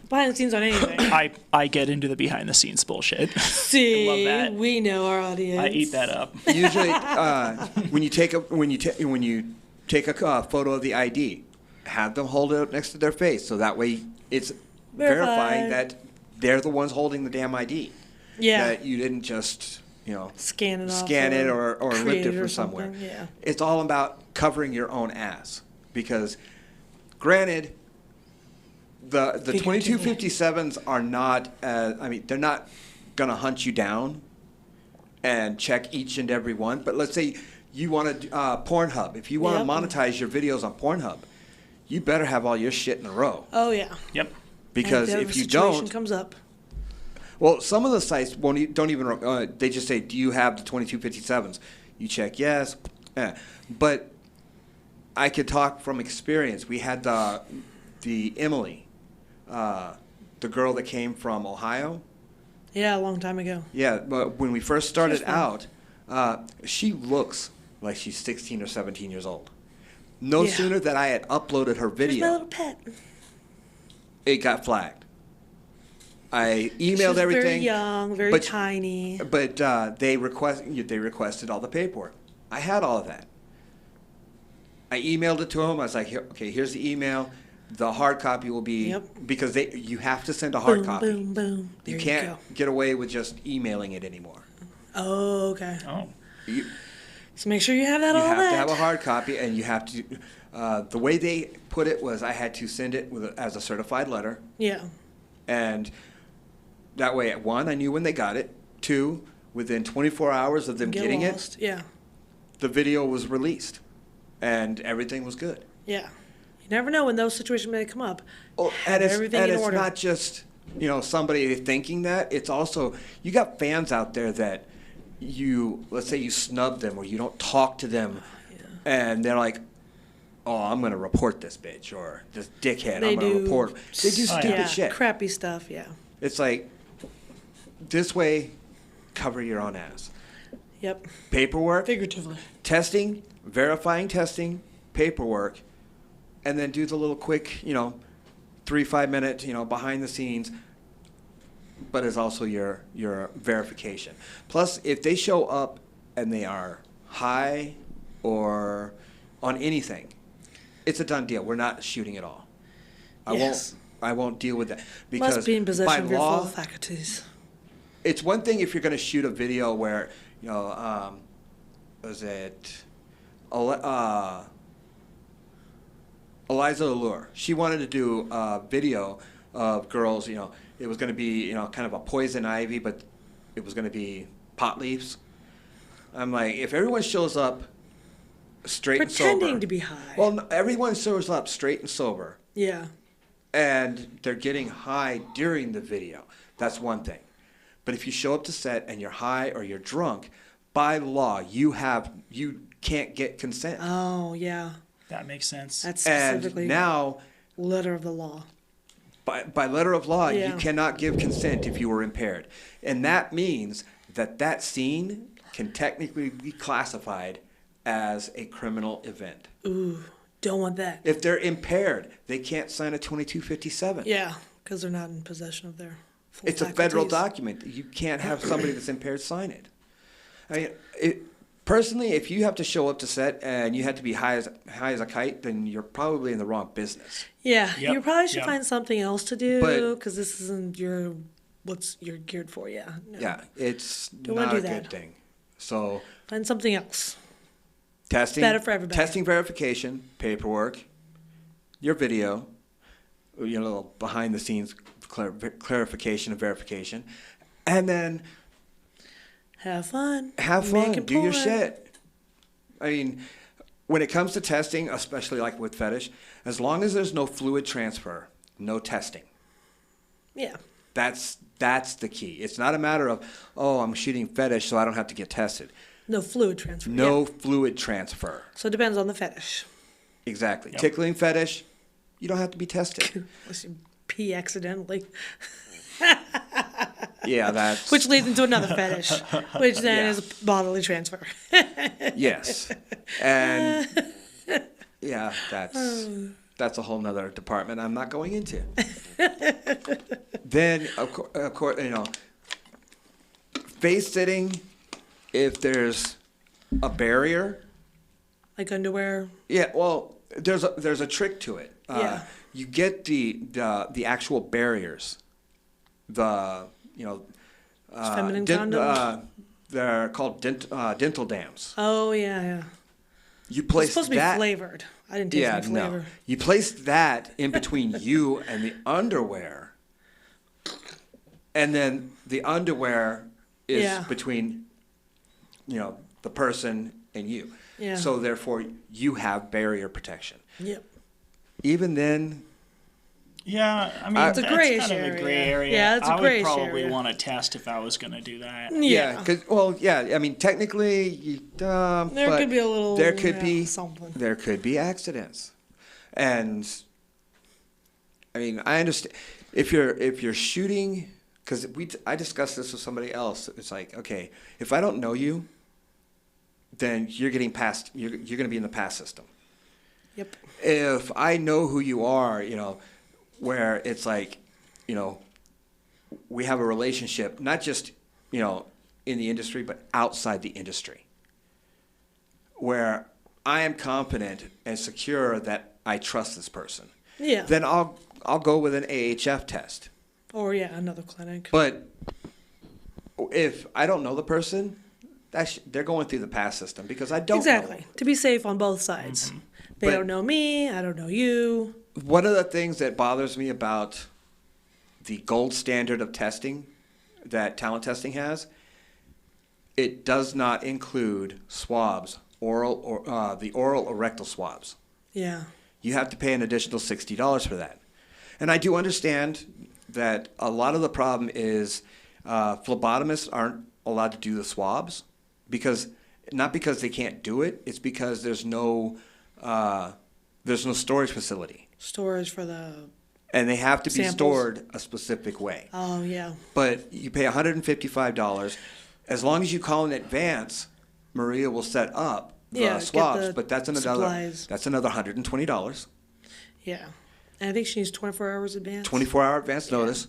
Behind the scenes on anything. I get into the behind the scenes bullshit. See, that. we know our audience. I eat that up. Usually, when you take a photo of the ID, have them hold it up next to their face, so that way it's verifying Verified. that they're the ones holding the damn ID. Yeah. That you didn't just Scan it off. scan it or create ripped it or from somewhere. something, Yeah. It's all about covering your own ass, because, granted, the Figured, 2257s are not. They're not gonna hunt you down and check each and every one. But let's say you want to Pornhub. If you want to Yep. monetize your videos on Pornhub, you better have all your shit in a row. Oh, yeah. Yep. Because And if the you situation don't, comes up. well, some of the sites don't even. They just say, "Do you have the 2257s?" You check yes, but I could talk from experience. We had the Emily, the girl that came from Ohio. Yeah, a long time ago. Yeah, but when we first started fun. out, she looks like she's 16 or 17 years old. No Yeah. sooner that I had uploaded her Here's my video, little pet. it got flagged. I She emailed was everything. very young, very but- tiny. But they requested all the paperwork. I had all of that. I emailed it to him. I was like, okay, here's the email. the hard copy will be Yep. because you have to send a hard Boom, copy. boom, boom. You There can't go. get away with just emailing it anymore. Oh, okay. Oh. You, So make sure you have that you all have that. to have a hard copy, and you have to. The way they put it was I had to send it as a certified letter, Yeah. and that way, one, I knew when they got it. Two, within 24 hours of them Get getting lost. Yeah. the video was released, and everything was good. Yeah. You never know when those situations may come up. Oh, Have everything in order. not just somebody thinking that. It's also you got fans out there that let's say you snub them or you don't talk to them, and they're like, "Oh, I'm gonna report this bitch or this dickhead. They I'm gonna do report." They do Oh, yeah. stupid Yeah. shit. Crappy stuff. Yeah. It's like this way, cover your own ass. Yep. Paperwork, Figuratively. testing, verifying testing, paperwork, and then do the little quick, 3-5 minute, behind the scenes, but it's also your verification. Plus, if they show up and they are high or on anything, it's a done deal. We're not shooting at all. Yes. I won't deal with that because Must be in possession by of your law, full faculties. it's one thing if you're going to shoot a video where, was it Eliza Allure? She wanted to do a video of girls, it was going to be, kind of a poison ivy, but it was going to be pot leaves. I'm like, if everyone shows up straight and sober. Pretending to be high. Well, everyone shows up straight and sober, yeah. and they're getting high during the video. That's one thing. But if you show up to set and you're high or you're drunk, by law, you can't get consent. Oh, yeah. That makes sense. That's And specifically now, letter of the law. by letter of law, Yeah. you cannot give consent if you were impaired. And that means that scene can technically be classified as a criminal event. Ooh, don't want that. If they're impaired, they can't sign a 2257. Yeah, because they're not in possession of their full It's a federal faculties. document. You can't have somebody that's impaired sign it. I mean, personally, if you have to show up to set and you have to be high as a kite, then you're probably in the wrong business. Yeah, Yep, you probably should yep. find something else to do But- because this isn't what you're geared for. Yeah. No. Yeah, it's Don't wanna not a do good that. thing. So Find something else. testing, better for everybody. testing verification, paperwork, your video, little behind the scenes clarification and verification, and then Have fun. have Make fun, it do your porn. shit. I mean, when it comes to testing, especially like with fetish, as long as there's no fluid transfer, no testing. Yeah. That's the key. It's not a matter of, oh, I'm shooting fetish, so I don't have to get tested. No fluid transfer. No Yeah. fluid transfer. So it depends on the fetish. Exactly. Yep. Tickling fetish, you don't have to be tested. Unless you pee accidentally. Yeah, that's Which leads into another fetish, which then Yeah. is bodily transfer. yes, and yeah, that's a whole nother department I'm not going into. Then of course, face sitting, if there's a barrier. Like underwear. Yeah, well, there's a trick to it. Yeah. You get the actual barriers. Feminine condoms? They're called dental dams. Oh yeah, yeah. You It's place supposed to be that. flavored. I didn't taste Yeah, any no. flavor. You place that in between you and the underwear, and then the underwear is Yeah. between, the person and you. Yeah. So therefore, you have barrier protection. Yep. Even then, Yeah, I mean, It's a that's grayish kind of a area. gray area. Yeah, it's a I would grayish probably area. want to test if I was going to do that. Yeah. I mean, technically, There but could be a little. there could be something. there could be accidents, and I mean, I understand if you're shooting, because I discussed this with somebody else. It's like, okay, if I don't know you, then you're getting past. You're going to be in the pass system. Yep. If I know who you are, where it's like, we have a relationship, not just, in the industry, but outside the industry, where I am confident and secure that I trust this person. Yeah. then I'll go with an AHF test. Or yeah, another clinic. But if I don't know the person, they're going through the pass system because I don't know Exactly. them. To be safe on both sides. They But- don't know me. I don't know you. One of the things that bothers me about the gold standard of testing that talent testing has, it does not include swabs, oral or the oral or rectal swabs. Yeah. You have to pay an additional $60 for that. And I do understand that a lot of the problem is phlebotomists aren't allowed to do the swabs not because they can't do it. It's because there's no storage facility, Storage for the. and they have to be Samples. stored a specific way. Oh yeah. But you pay $155. As long as you call in advance, Maria will set up the Yeah, get swabs. the But that's another supplies. $120. Yeah. And I think she needs 24 hours advance. 24-hour advance notice.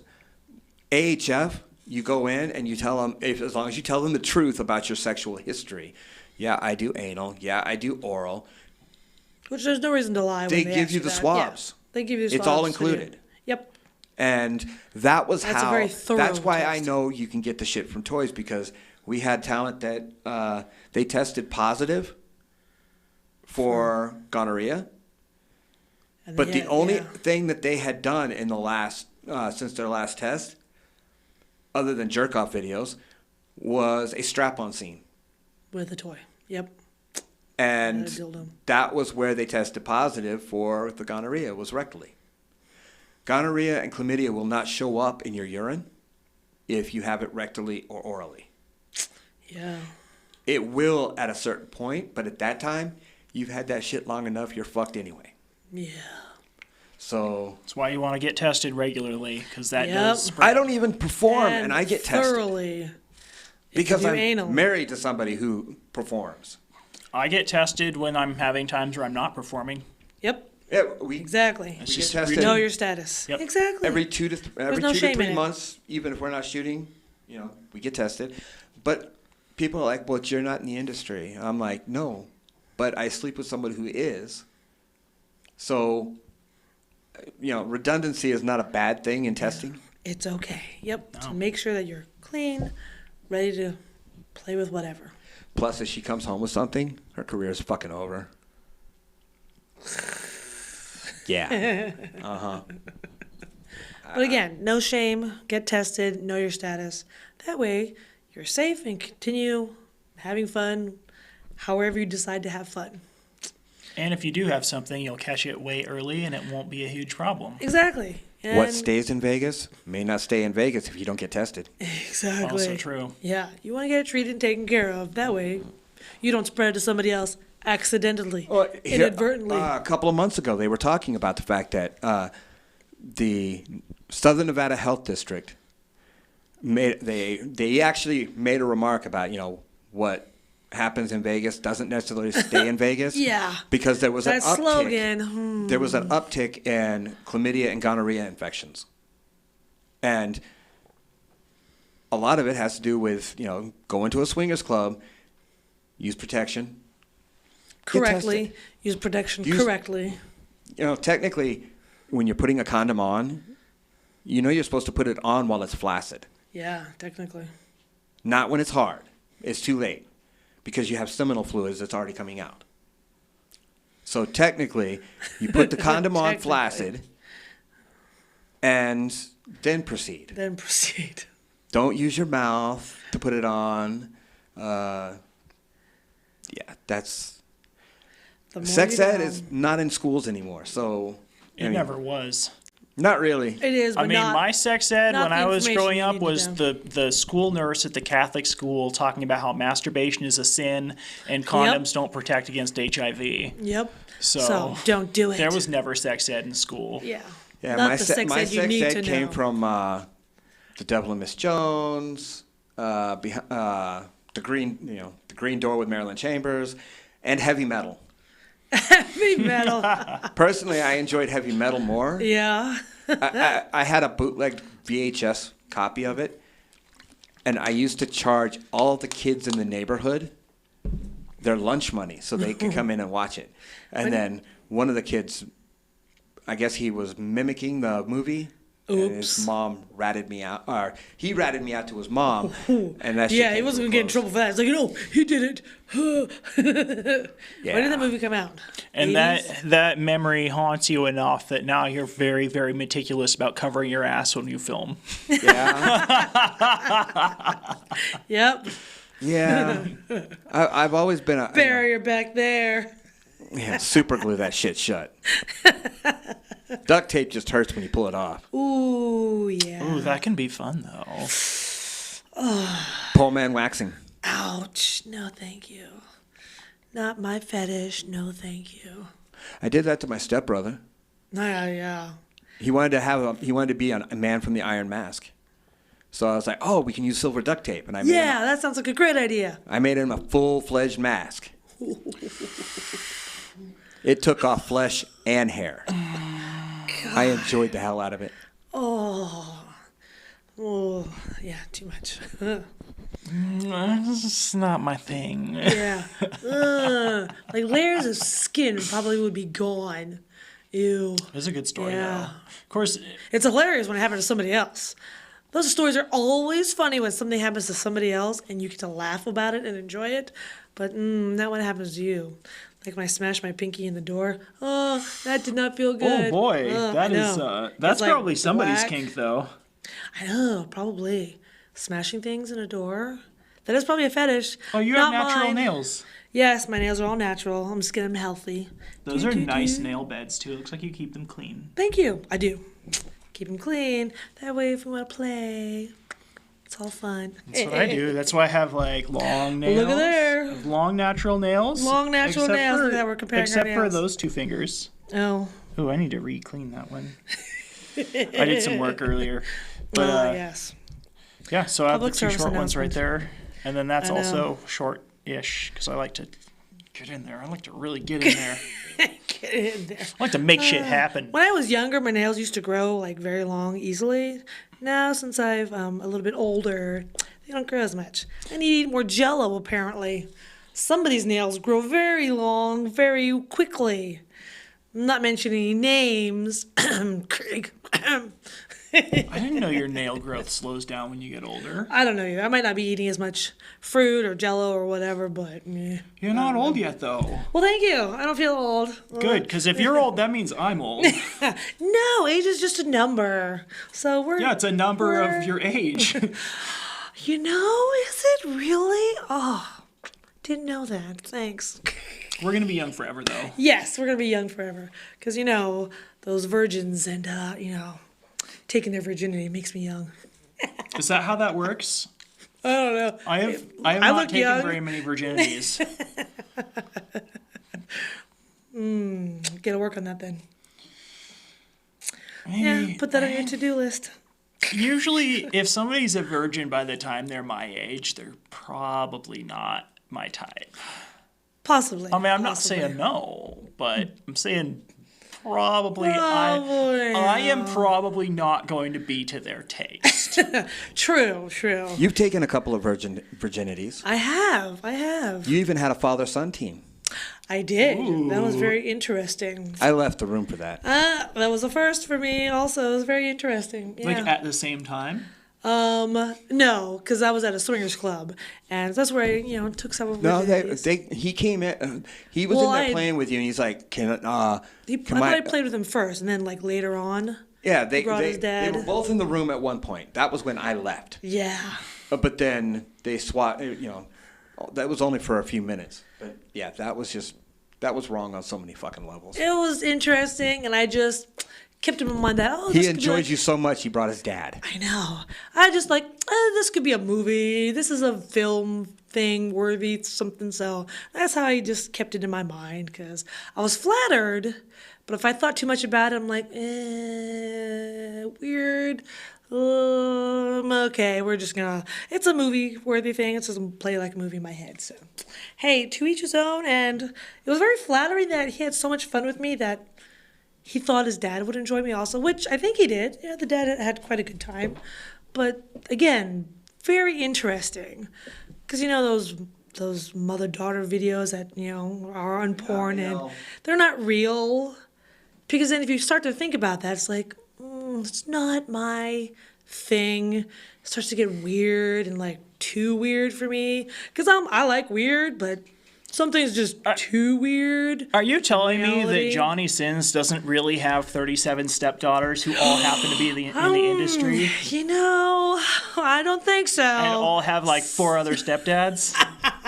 AHF, you go in and you tell them, as long as you tell them the truth about your sexual history. Yeah, I do anal. Yeah, I do oral. Which there's no reason to lie. They when they give ask you the that. swabs. Yeah. They give you the It's swabs. all to do. included. Yep. And that was That's a how. very thorough That's why I test. know you can get the shit from toys because we had talent that they tested positive for gonorrhea. And But they the had- only yeah. thing that they had done in the last since their last test, other than jerk off videos, was a strap-on scene, With a toy. Yep. and a dildo. that was where they tested positive for the gonorrhea. Was rectally. Gonorrhea and chlamydia will not show up in your urine if you have it rectally or orally. Yeah. It will at a certain point, but at that time, you've had that shit long enough. You're fucked anyway. Yeah. So That's why you want to get tested regularly, because that Yep. does spread. I don't even perform, and I get tested. thoroughly. Because do I'm anal. married to somebody who performs. I get tested when I'm having times where I'm not performing. Yep. Yeah, we Exactly. It's We get just tested. routine. Know your status. Yep. Exactly. every two to no shame in 3 it. months, even if we're not shooting, we get tested. But people are like, "Well, you're not in the industry." I'm like, "No, but I sleep with somebody who is." So, redundancy is not a bad thing in testing. It's okay. Yep. No. To make sure that you're clean, ready to play with whatever. Plus, if she comes home with something, her career is fucking over. Yeah. But again, no shame. Get tested. Know your status. That way, you're safe and continue having fun, however you decide to have fun. And if you do have something, you'll catch it way early, and it won't be a huge problem. Exactly. And What stays in Vegas may not stay in Vegas if you don't get tested. Exactly. Also true. Yeah, you want to get it treated and taken care of. That way, you don't spread it to somebody else accidentally, inadvertently. A couple of months ago, they were talking about the fact that the Southern Nevada Health District they actually made a remark about what happens in Vegas doesn't necessarily stay in Vegas. Yeah. Because there was That an uptick. slogan. There was an uptick in chlamydia and gonorrhea infections, and a lot of it has to do with going to a swingers club, use protection. Get Correctly. tested. Use protection Use- correctly. Technically, when you're putting a condom on, you're supposed to put it on while it's flaccid, Yeah, technically. not when it's hard. It's too late because you have seminal fluids that's already coming out. So technically, you put the condom on Technically. flaccid and then proceed. Then proceed. Don't use your mouth to put it on. That's The more sex you ed know. is not in schools anymore. So It never was. Not really. It is, but I mean, not. my sex ed not when the I was information growing you up need was to the school nurse at the Catholic school talking about how masturbation is a sin and condoms don't protect against HIV. Yep. So, don't do it. there was never sex ed in school. Yeah. Yeah, Not my the se- sex my ed you sex need ed to came know. from The Devil and Miss Jones, the Green Door with Marilyn Chambers, and heavy metal. Heavy metal. Personally, I enjoyed heavy metal more. Yeah. I had a bootleg VHS copy of it, and I used to charge all the kids in the neighborhood their lunch money so they could come in and watch it. And then one of the kids, I guess he was mimicking the movie. And his Oops. mom ratted me out, or he ratted me out to his mom, and that shit Yeah, came he to wasn't a gonna get in close. trouble for that. It's like, no, he did it. When did that movie come out? And 80s? that memory haunts you enough that now you're very, very meticulous about covering your ass when you film. Yeah, Yep. yeah. I've always been a Barrier back there. yeah, super glue that shit shut. Duct tape just hurts when you pull it off. Ooh, yeah. Ooh, that can be fun though. Pole man waxing. Ouch. No, thank you. Not my fetish. No, thank you. I did that to my stepbrother. Yeah. He wanted to be a man from the Iron Mask. So I was like, oh, we can use silver duct tape, and Yeah, that sounds like a great idea. I made him a full-fledged mask. It took off flesh and hair. I enjoyed the hell out of it. Oh, yeah, too much. It's not my thing. Yeah. Like layers of skin probably would be gone. Ew. It's a good story Yeah. though. Of course, It's hilarious when it happens to somebody else. Those stories are always funny when something happens to somebody else and you get to laugh about it and enjoy it. But not when it happens to you. Like when I smashed my pinky in the door. Oh, that did not feel good. oh boy, I that is know. that's It's, like, probably somebody's black. kink though. I know, probably. Smashing things in a door. That is probably a fetish. Oh, you have Not natural mine. nails. Yes, my nails are all natural. I'm just getting them healthy. Those are nice nail beds too. Looks like you keep them clean. Thank you. I do. Keep them clean. That way, if we want to play, it's all fun. That's what I do. That's why I have like long nails. Look at there. I have long natural nails. Long natural except nails. for- Look at that, we're comparing our Except for nails. those two fingers. Oh. Oh, I need to re-clean that one. I did some work earlier. But Yes. yeah, so I have the Public two service short ones right announcement. there. And then that's I know. also short-ish because I like to get in there. I like to really get in there. Get in there. I like to make shit happen. When I was younger, my nails used to grow like very long easily. Now, since I'm a little bit older, they don't grow as much. I need to eat more Jello. Apparently, somebody's nails grow very long, very quickly. I'm not mentioning any names. Craig. I didn't know your nail growth slows down when you get older. I don't know you. I might not be eating as much fruit or Jello or whatever, but You're not old yet, though. well, thank you. I don't feel old. Good, because if you're old, that means I'm old. No, age is just a number. So we're Yeah, it's a number we're- of your age. You know, is it really? Oh, didn't know that. Thanks. We're gonna be young forever, though. Yes, we're gonna be young forever. Cause you know those virgins and taking their virginity makes me young. Is that how that works? I don't know. I have I not look taken young. very many virginities. Get to work on that then. Yeah, put that on your to-do list. Usually, if somebody's a virgin by the time they're my age, they're probably not my type. Possibly. I mean, I'm not possibly. saying no, but I'm saying probably. Probably, I am yeah. probably not going to be to their taste. True. You've taken a couple of virginities. I have. You even had a father-son team. I did. That was very interesting. I left the room for that. That was a first for me. Also, it was very interesting. Yeah. Like at the same time. No, because I was at a swingers club, and that's where I, took some of. No, virginities. he came in. He was Well, in there I- playing with you, and he's like, I thought I played with him first, and then like later on. Yeah, they brought his they were dad. both in the room at one point. That was when I left. Yeah. But then they swapped. That was only for a few minutes. But yeah, that was wrong on so many fucking levels. It was interesting, and I just kept him in mind that He this could be enjoyed like- you so much, he brought his dad. I know. I just like this could be a movie. This is a film thing worthy something. So that's how I just kept it in my mind because I was flattered, but if I thought too much about it, I'm like, weird. Okay, we're just gonna. It's a movie worthy thing. It's just gonna play like a movie in my head. So, hey, to each his own. And it was very flattering that he had so much fun with me that he thought his dad would enjoy me also, which I think he did. Yeah, the dad had quite a good time. But again, very interesting. Because those mother-daughter videos that, are on porn and they're not real. Because then if you start to think about that, it's like, it's not my thing. It starts to get weird and like too weird for me. Because I like weird, but something's just too weird. Are you telling me reality. that Johnny Sins doesn't really have 37 stepdaughters who all happen to be in the industry You know, I don't think so. and all have like 4 other stepdads?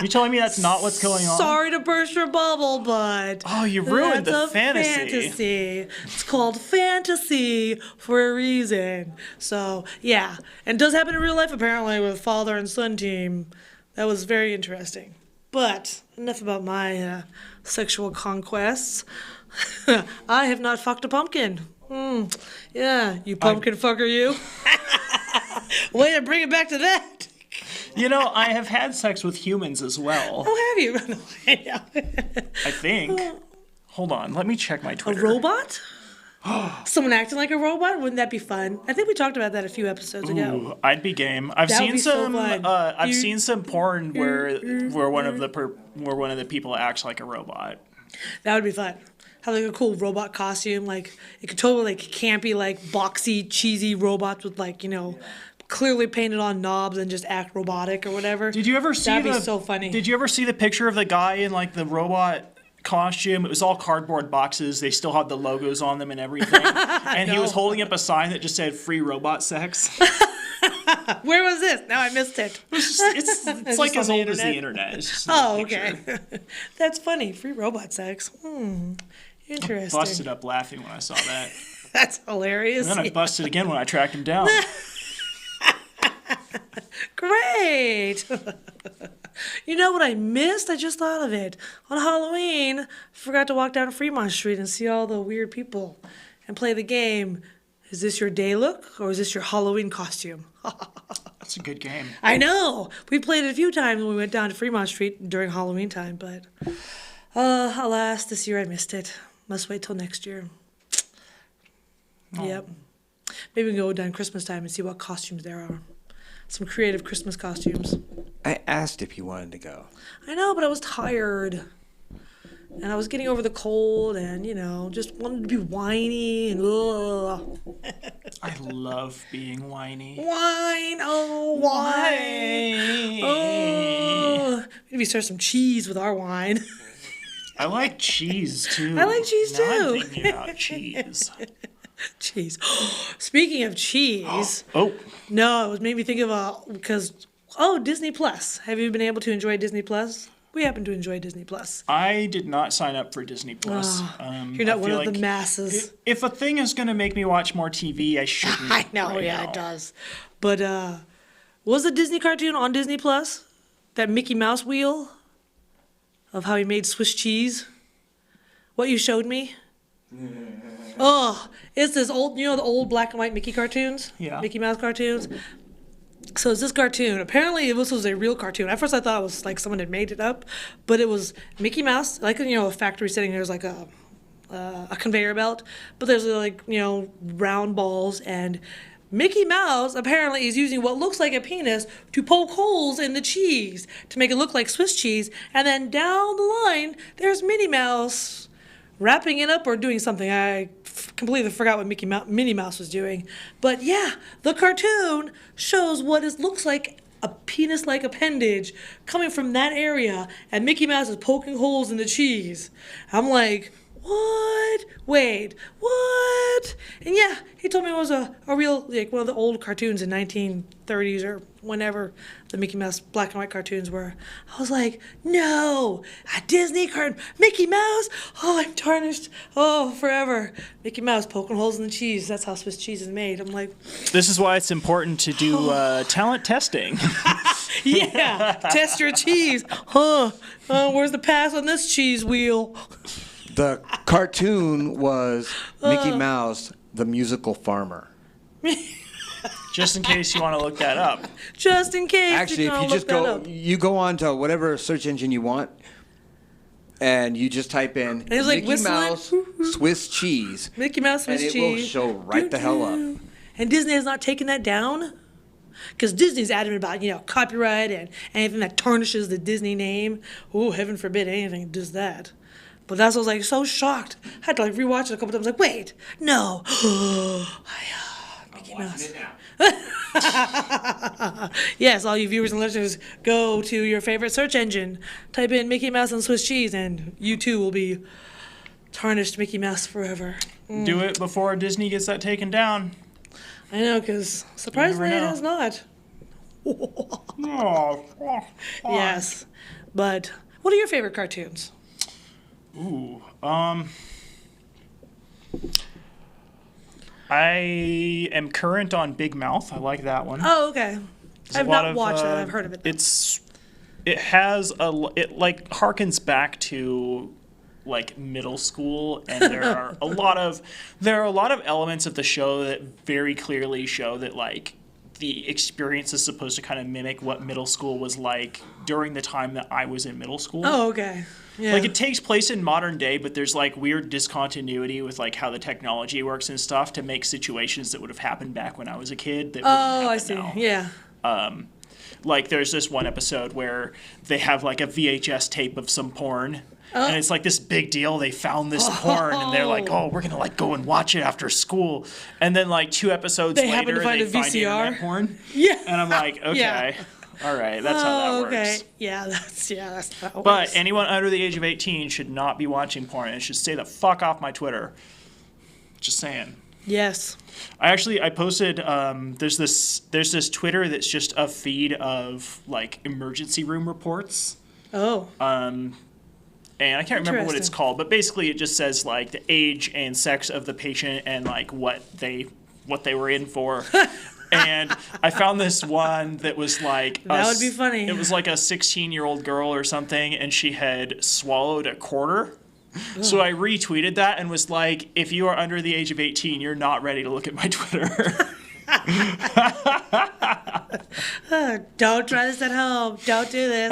You telling me that's not what's going on? Sorry to burst your bubble, but Oh, you ruined that's the a fantasy. It's called fantasy for a reason. So yeah, and it does happen in real life apparently with father and son team. That was very interesting. But enough about my sexual conquests. I have not fucked a pumpkin. Yeah, you pumpkin fucker, you. Way to bring it back to that. You know, I have had sex with humans as well. Oh, have you? No, I know. I think. Hold on, let me check my A Twitter. robot? Someone acting like a robot? Wouldn't that be fun? I think we talked about that a few episodes ago. Ooh, I'd be game. I've That would seen be so some. fun. I've seen some porn where one of the people acts like a robot. That would be fun. Have like a cool robot costume. Like it could totally like campy, like boxy, cheesy robots with like, clearly painted on knobs and just act robotic or whatever. Did you ever see That'd be so funny. Did you ever see the picture of the guy in like the robot costume? It was all cardboard boxes. They still had the logos on them and everything. And he was holding up a sign that just said "free robot sex." Where was this? Now I missed it. It's like just as on the old as the internet? internet. It's just a Oh, picture. okay. That's funny. Free robot sex. Interesting. Busted up laughing when I saw that. That's hilarious. And then I busted again when I tracked him down. Great. You know what I missed? I just thought of it. On Halloween, I forgot to walk down Fremont Street and see all the weird people and play the game. Is this your day look or is this your Halloween costume? That's a good game. I know. We played it a few times when we went down to Fremont Street during Halloween time, but alas, this year I missed it. Must wait till next year. Yep. Maybe we can go down Christmas time and see what costumes there are. Some creative Christmas costumes. I asked if you wanted to go. I know, but I was tired. And I was getting over the cold and, just wanted to be whiny and I love being whiny. Wine, oh, wine. Oh, maybe serve some cheese with our wine. I like cheese too. I like cheese, Now I'm too. thinking about cheese. Cheese. Speaking of cheese, Oh, no, it made me think of Disney Plus. Have you been able to enjoy Disney Plus? We happen to enjoy Disney Plus. I did not sign up for Disney Plus. You're not I one feel of the like masses. If a thing is going to make me watch more TV, I shouldn't. I know, right yeah, now. it does. But was the Disney cartoon on Disney Plus? That Mickey Mouse wheel of how he made Swiss cheese? What you showed me? Oh, it's this old, the old black and white Mickey cartoons? Yeah. Mickey Mouse cartoons? So it's this cartoon. Apparently, this was a real cartoon. At first, I thought it was like someone had made it up, but it was Mickey Mouse, like a factory setting. There's like a conveyor belt, but there's like round balls, and Mickey Mouse apparently is using what looks like a penis to poke holes in the cheese to make it look like Swiss cheese, and then down the line there's Minnie Mouse wrapping it up or doing something. I completely forgot what Minnie Mouse was doing. But yeah, the cartoon shows what looks like a penis-like appendage coming from that area, and Mickey Mouse is poking holes in the cheese. I'm like, what? Wait, what? And yeah, he told me it was a real, like one of the old cartoons in 1930s or whenever the Mickey Mouse black and white cartoons were. I was like, no, a Disney cartoon, Mickey Mouse? Oh, I'm tarnished. Oh, forever. Mickey Mouse poking holes in the cheese. That's how Swiss cheese is made. I'm like, This is why it's important to do talent testing. yeah, test your cheese. Where's the pass on this cheese wheel? The cartoon was Mickey Mouse, the musical farmer. Just in case you want to look that up. Just in case. Actually, if you just you go on to whatever search engine you want, and you just type in it's like Mickey whistling. Mouse Swiss cheese, Mickey Mouse and Swiss it will cheese. show right the hell up. And Disney has not taken that down? Because Disney's adamant about, copyright and anything that tarnishes the Disney name. Oh, heaven forbid anything does that. But that's what I was like so shocked. I had to like rewatch it a couple times. Like, wait, no, Mickey Mouse. Yes, all you viewers and listeners, go to your favorite search engine, type in Mickey Mouse and Swiss cheese, and you too will be tarnished Mickey Mouse forever. Do it before Disney gets that taken down. I know, because surprisingly it know. has not. Oh, Yes, but what are your favorite cartoons? Ooh, I am current on Big Mouth. I like that one. Oh, okay. There's a I've lot not of, watched that. I've heard of it. Though. It has it like harkens back to like middle school, and there are a lot of elements of the show that very clearly show that like the experience is supposed to kind of mimic what middle school was like during the time that I was in middle school. Oh, okay. Yeah. Like it takes place in modern day, but there's like weird discontinuity with like how the technology works and stuff to make situations that would have happened back when I was a kid. That Oh, I see. now. Yeah. Like there's this one episode where they have like a VHS tape of some porn. And it's like this big deal. They found this porn, and they're like, "Oh, we're gonna like go and watch it after school." And then like 2 episodes They happen later, to find they a find VCR? internet porn. Yeah. And I'm like, okay, Yeah. all right, that's how that works. Okay. Yeah, that's how it But works. anyone under the age of 18 should not be watching porn and should stay the fuck off my Twitter. Just saying. Yes. I posted there's this Twitter that's just a feed of like emergency room reports. Oh. And I can't remember what it's Interesting. called, but basically it just says like the age and sex of the patient and like what they were in for. And I found this one that was like That would be funny. It was like a 16-year-old girl or something, and she had swallowed a quarter. So I retweeted that and was like, if you are under the age of 18, you're not ready to look at my Twitter. Don't try this at home. Don't do this.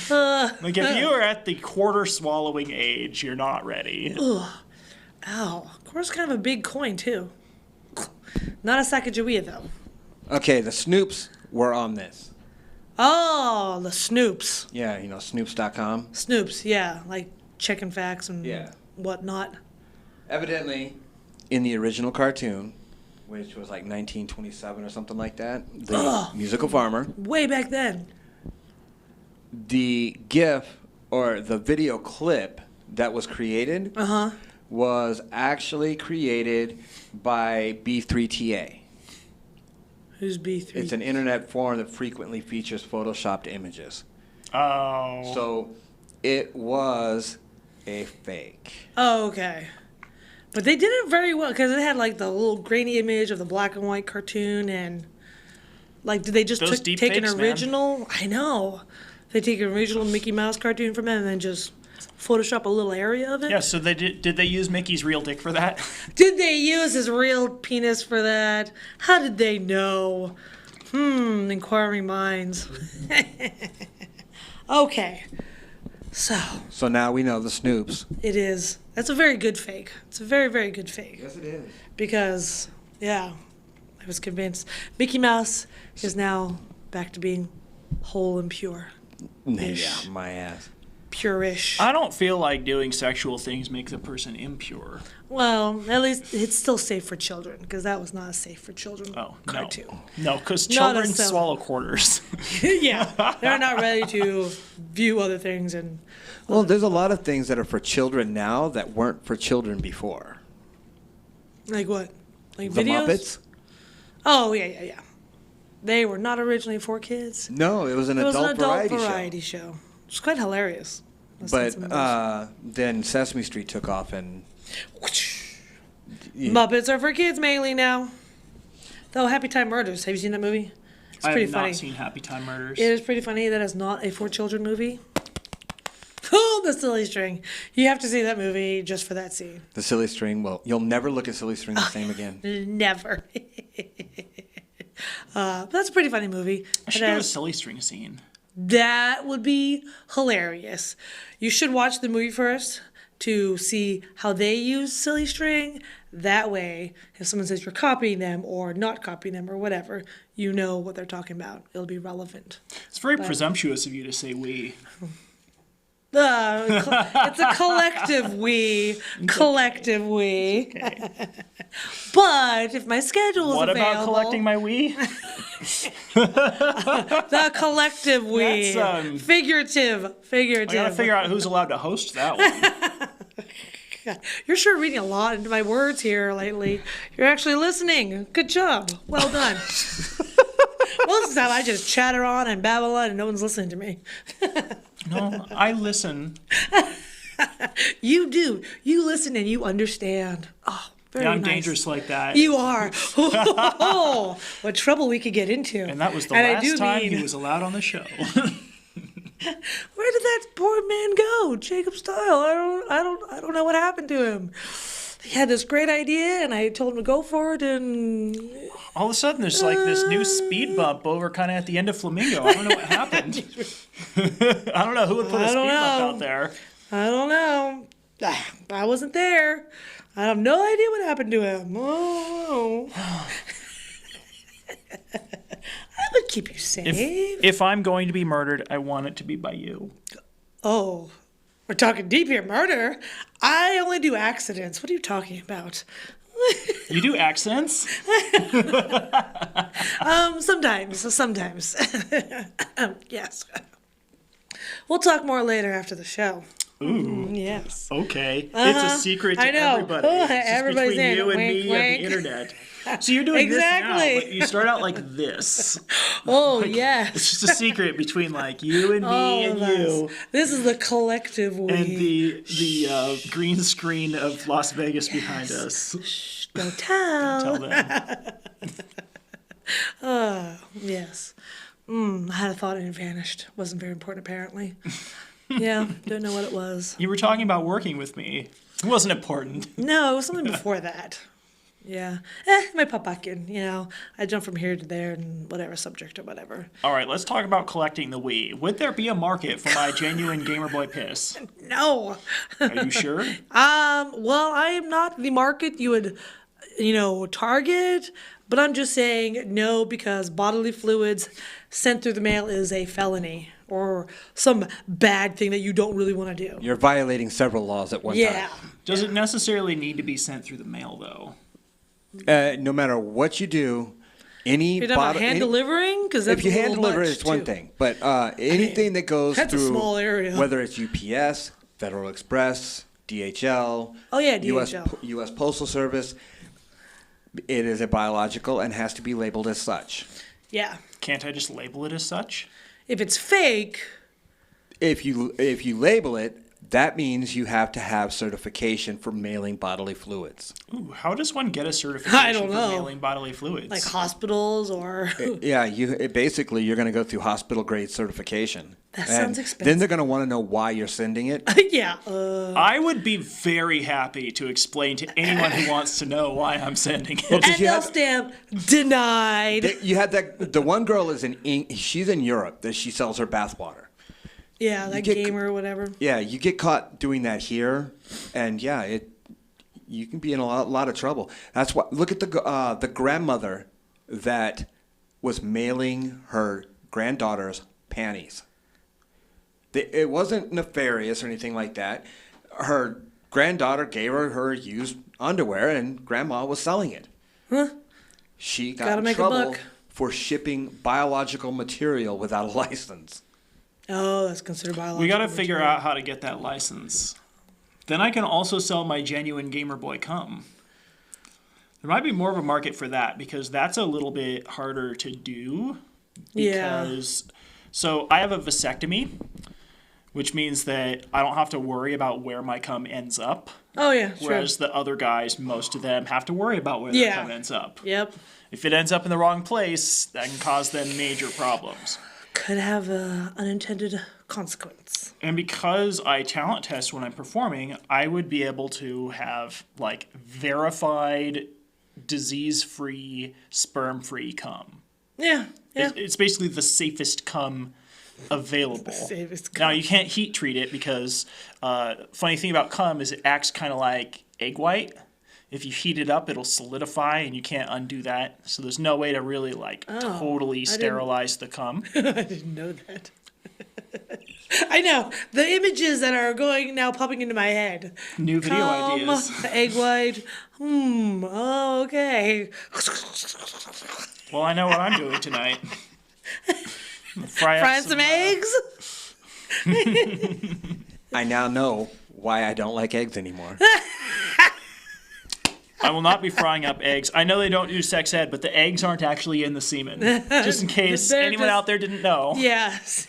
Like if you are at the quarter swallowing age, you're not ready. Ow. Of course, kind of a big coin, too. Not a Sacagawea, though. Okay, the Snoops were on this. Oh, the Snoops. Yeah, Snoops.com. Snoops, yeah. Like checking facts and Yeah. whatnot. Evidently, in the original cartoon, which was like 1927 or something like that, the musical farmer, Way back then. the GIF or the video clip that was created Uh-huh. was actually created by B3TA. Who's B3? It's an internet forum that frequently features photoshopped images. Oh. So it was a fake. Oh, okay. But they did it very well because it had like the little grainy image of the black and white cartoon, and like, did they just Those take deep an fakes, man. original? I know. They take an original Mickey Mouse cartoon from it and then just Photoshop a little area of it. Yeah, so did they use Mickey's real dick for that? Did they use his real penis for that? How did they know? Inquiring minds. Okay. So, now we know the Snoops. it is. That's a very good fake. It's a very, very good fake. Yes, it is. Because, yeah, I was convinced. Mickey Mouse is now back to being whole and pure. Yeah, my ass. Pure-ish. I don't feel like doing sexual things make the person impure. Well, at least it's still safe for children, because that was not a safe for children Oh, cartoon. No, because Not children a cell. swallow quarters. Yeah, they're not ready to view other things. And Well, there's a lot of things that are for children now that weren't for children before. like what? Like The videos? Muppets? Oh, yeah. They were not originally for kids. No, it was an It was adult an adult variety show. It's quite hilarious. I've But seen some of those. then Sesame Street took off and yeah. Muppets are for kids mainly now. Though Happy Time Murders, have you seen that movie? It's I pretty have funny. not seen Happy Time Murders. It is pretty funny. That is not a for children movie. Oh, the silly string. You have to see that movie just for that scene. The Silly String. Well, you'll never look at Silly String the same again. Never. That's a pretty funny movie. I should It do a has- silly string scene. That would be hilarious. You should watch the movie first to see how they use silly string. That way, if someone says you're copying them or not copying them or whatever, you know what they're talking about. It'll be relevant. It's very presumptuous of you to say we. It's a collective we. Collective we. But if my schedule is What available, about collecting my Wii? the collective we. That's, Figurative. I gotta figure out who's allowed to host that one. You're sure reading a lot into my words here lately. You're actually listening. Good job. Well done. Most of the time I just chatter on and babble on and no one's listening to me. No, I listen. You do. You listen and you understand. Oh, very Yeah, I'm nice. dangerous like that. You are. Oh, what trouble we could get into. And that was the I last do time mean- he was allowed on the show. Where did that poor man go? Jacob Style. I don't know what happened to him. He had this great idea and I told him to go for it and All of a sudden, there's like this new speed bump over kind of at the end of Flamingo. I don't know what happened. I don't know who would put a I speed don't bump know. out there. I don't know. I wasn't there. I have no idea what happened to him. Oh. I would keep you safe. If I'm going to be murdered, I want it to be by you. Oh, we're talking deep here. Murder? I only do accidents. What are you talking about? You do accents? Sometimes. Yes. We'll talk more later after the show. Ooh. Yes. Okay. It's a secret to I know. everybody. Oh, It's just everybody's between in. you and Wink, me wink. and the internet. So you're doing this now, Exactly. but you start out like this. Oh, It's yes. just a secret between like you and me All and of us. you This is the collective we. and the green screen of Las Vegas behind us. Shh, don't tell. Tell them. Yes. I had a thought and it vanished. Wasn't very important, apparently. Yeah, don't know what it was. You were talking about working with me. It wasn't important. No, it was something before that. Yeah. My pop back in, I jump from here to there and whatever subject or whatever. All right, let's talk about collecting the Wii. Would there be a market for my genuine Gamer Boy piss? No. Are you sure? Well, I am not the market you would, target, but I'm just saying no because bodily fluids sent through the mail is a felony or some bad thing that you don't really want to do. You're violating several laws at one Yeah. Does it necessarily need to be sent through the mail, though? time. No matter what you do, any You're talking about hand delivering? Because if you hand deliver it, it's one thing. But anything that goes that's a through, small area. whether it's UPS, Federal Express, DHL, Oh, yeah, US, DHL. US Postal Service, it is a biological and has to be labeled as such. Yeah. Can't I just label it as such? If it's fake, If you label it, that means you have to have certification for mailing bodily fluids. Ooh, how does one get a certification don't for know. mailing bodily fluids? like hospitals or. Yeah, basically you're going to go through hospital grade certification. That And sounds Then expensive. they're going to want to know why you're sending it. Yeah. I would be very happy to explain to anyone who wants to know why I'm sending it. Well, 'cause And you they'll have- stamp denied. You had the one girl is she's in Europe that she sells her bathwater. Yeah, that get- gamer or whatever. Yeah, you get caught doing that here, and yeah, you can be in a lot of trouble. That's why look at the grandmother that was mailing her granddaughter's panties. It wasn't nefarious or anything like that. Her granddaughter gave her used underwear, and grandma was selling it. Huh? She got Gotta in make a trouble buck. for shipping biological material without a license. Oh, that's considered biological. We got to figure material. out how to get that license. Then I can also sell my genuine Gamer Boy cum. There might be more of a market for that because that's a little bit harder to do. Yeah. Because, so I have a vasectomy, which means that I don't have to worry about where my cum ends up. Oh, yeah, sure. Whereas the other guys, most of them, have to worry about where their Yeah. cum ends up. Yep. If it ends up in the wrong place, that can cause them major problems. Could have an unintended consequence. And because I talent test when I'm performing, I would be able to have like verified disease-free, sperm-free cum. Yeah. Yeah. It's basically the safest cum available. Safest Now cum. you can't heat treat it because funny thing about cum is it acts kind of like egg white. If you heat it up, it'll solidify, and you can't undo that. So there's no way to really like Oh, totally I didn't- sterilize the cum. I didn't know that. I know the images that are going now popping into my head. New video ideas. The egg white. Oh, okay. Well, I know what I'm doing tonight. Fry up Frying some eggs. I now know why I don't like eggs anymore. I will not be frying up eggs. I know they don't do sex ed, but the eggs aren't actually in the semen. Just in case They're anyone just- out there didn't know. Yes.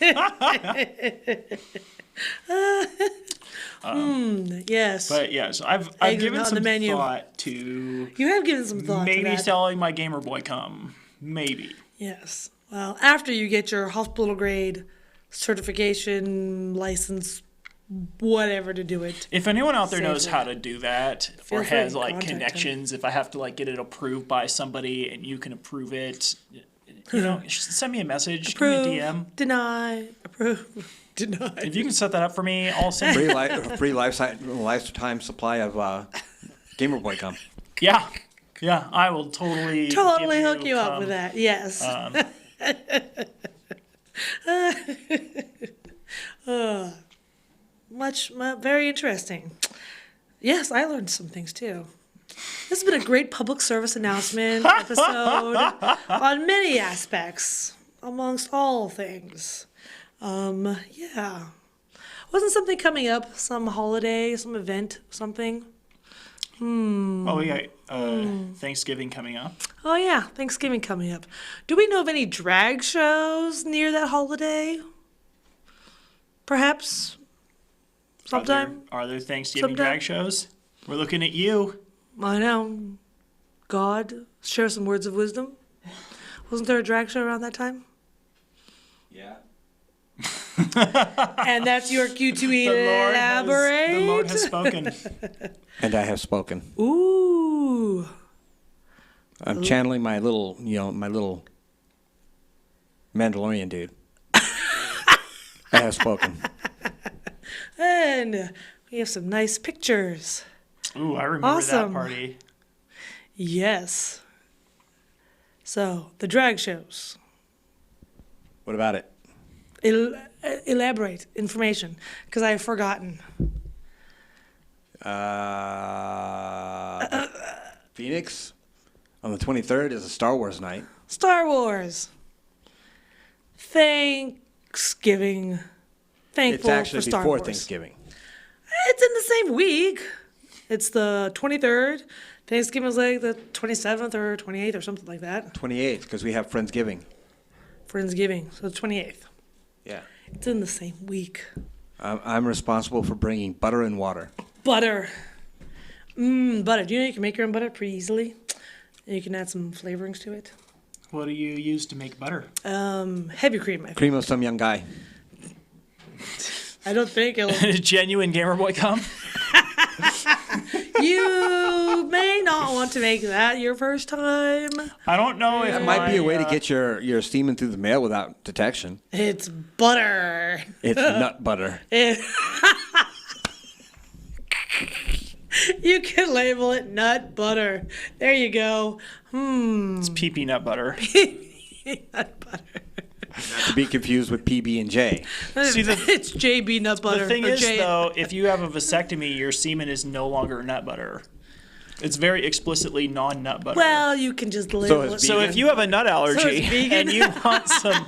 Yes. But yeah, so I've Eggs are given not on some the menu. thought to You have given some thought to maybe that. selling my Gamer Boy cum. Maybe. Yes. Well, after you get your hospital grade certification, license, whatever to do it. If anyone out there knows Safely. how to do that Feel or free has to like contact him. connections, if I have to like get it approved by somebody and you can approve it, you know, just send me a message, give Approve, me a DM. deny, approve, deny. If you can set that up for me, I'll send you. Free lifetime supply of Gamer Boy cum. Yeah. Yeah, I will totally Totally give hook you up cum. with that. Yes. Very interesting. Yes, I learned some things too. This has been a great public service announcement episode on many aspects, amongst all things. Yeah. Wasn't something coming up? Some holiday, some event, something? Oh, we got Thanksgiving coming up. Oh yeah, Thanksgiving coming up. Do we know of any drag shows near that holiday? Perhaps sometime. Are there Thanksgiving Sometime. drag shows? We're looking at you. I know. God, share some words of wisdom. Wasn't there a drag show around that time? Yeah. And that's your cue to The elaborate. Lord has spoken. And I have spoken. Ooh. I'm channeling my little Mandalorian dude. I have spoken. And we have some nice pictures. Ooh, I remember Awesome. that party. Yes. So, the drag shows. What about it? Elaborate information, because I have forgotten. Phoenix on the 23rd is a Star Wars night. Star Wars. Thanksgiving. Thankful It's actually for Star before Wars. Thanksgiving. It's in the same week. It's the 23rd. Thanksgiving is like the 27th or 28th or something like that. 28th, because we have Friendsgiving. Friendsgiving, so the 28th. Yeah. It's in the same week. I'm responsible for bringing butter and water. Butter. Butter. Do you know you can make your own butter pretty easily? And you can add some flavorings to it. What do you use to make butter? Heavy cream, I think. Cream of some young guy. I don't think it'll. Genuine Gamer Boy cum? You may not want to make that your first time. I don't know if That might be a way to my, get your semen through the mail without detection. It's butter. It's nut butter. It- you can label it nut butter. There you go. It's pee nut butter. Nut butter. Not to be confused with PB&J. See, It's JB nut butter. The thing or is, J- though, if you have a vasectomy, your semen is no longer nut butter. It's very explicitly non-nut butter. Well, you can just label it's it. so if you have a nut allergy vegan. and you want some,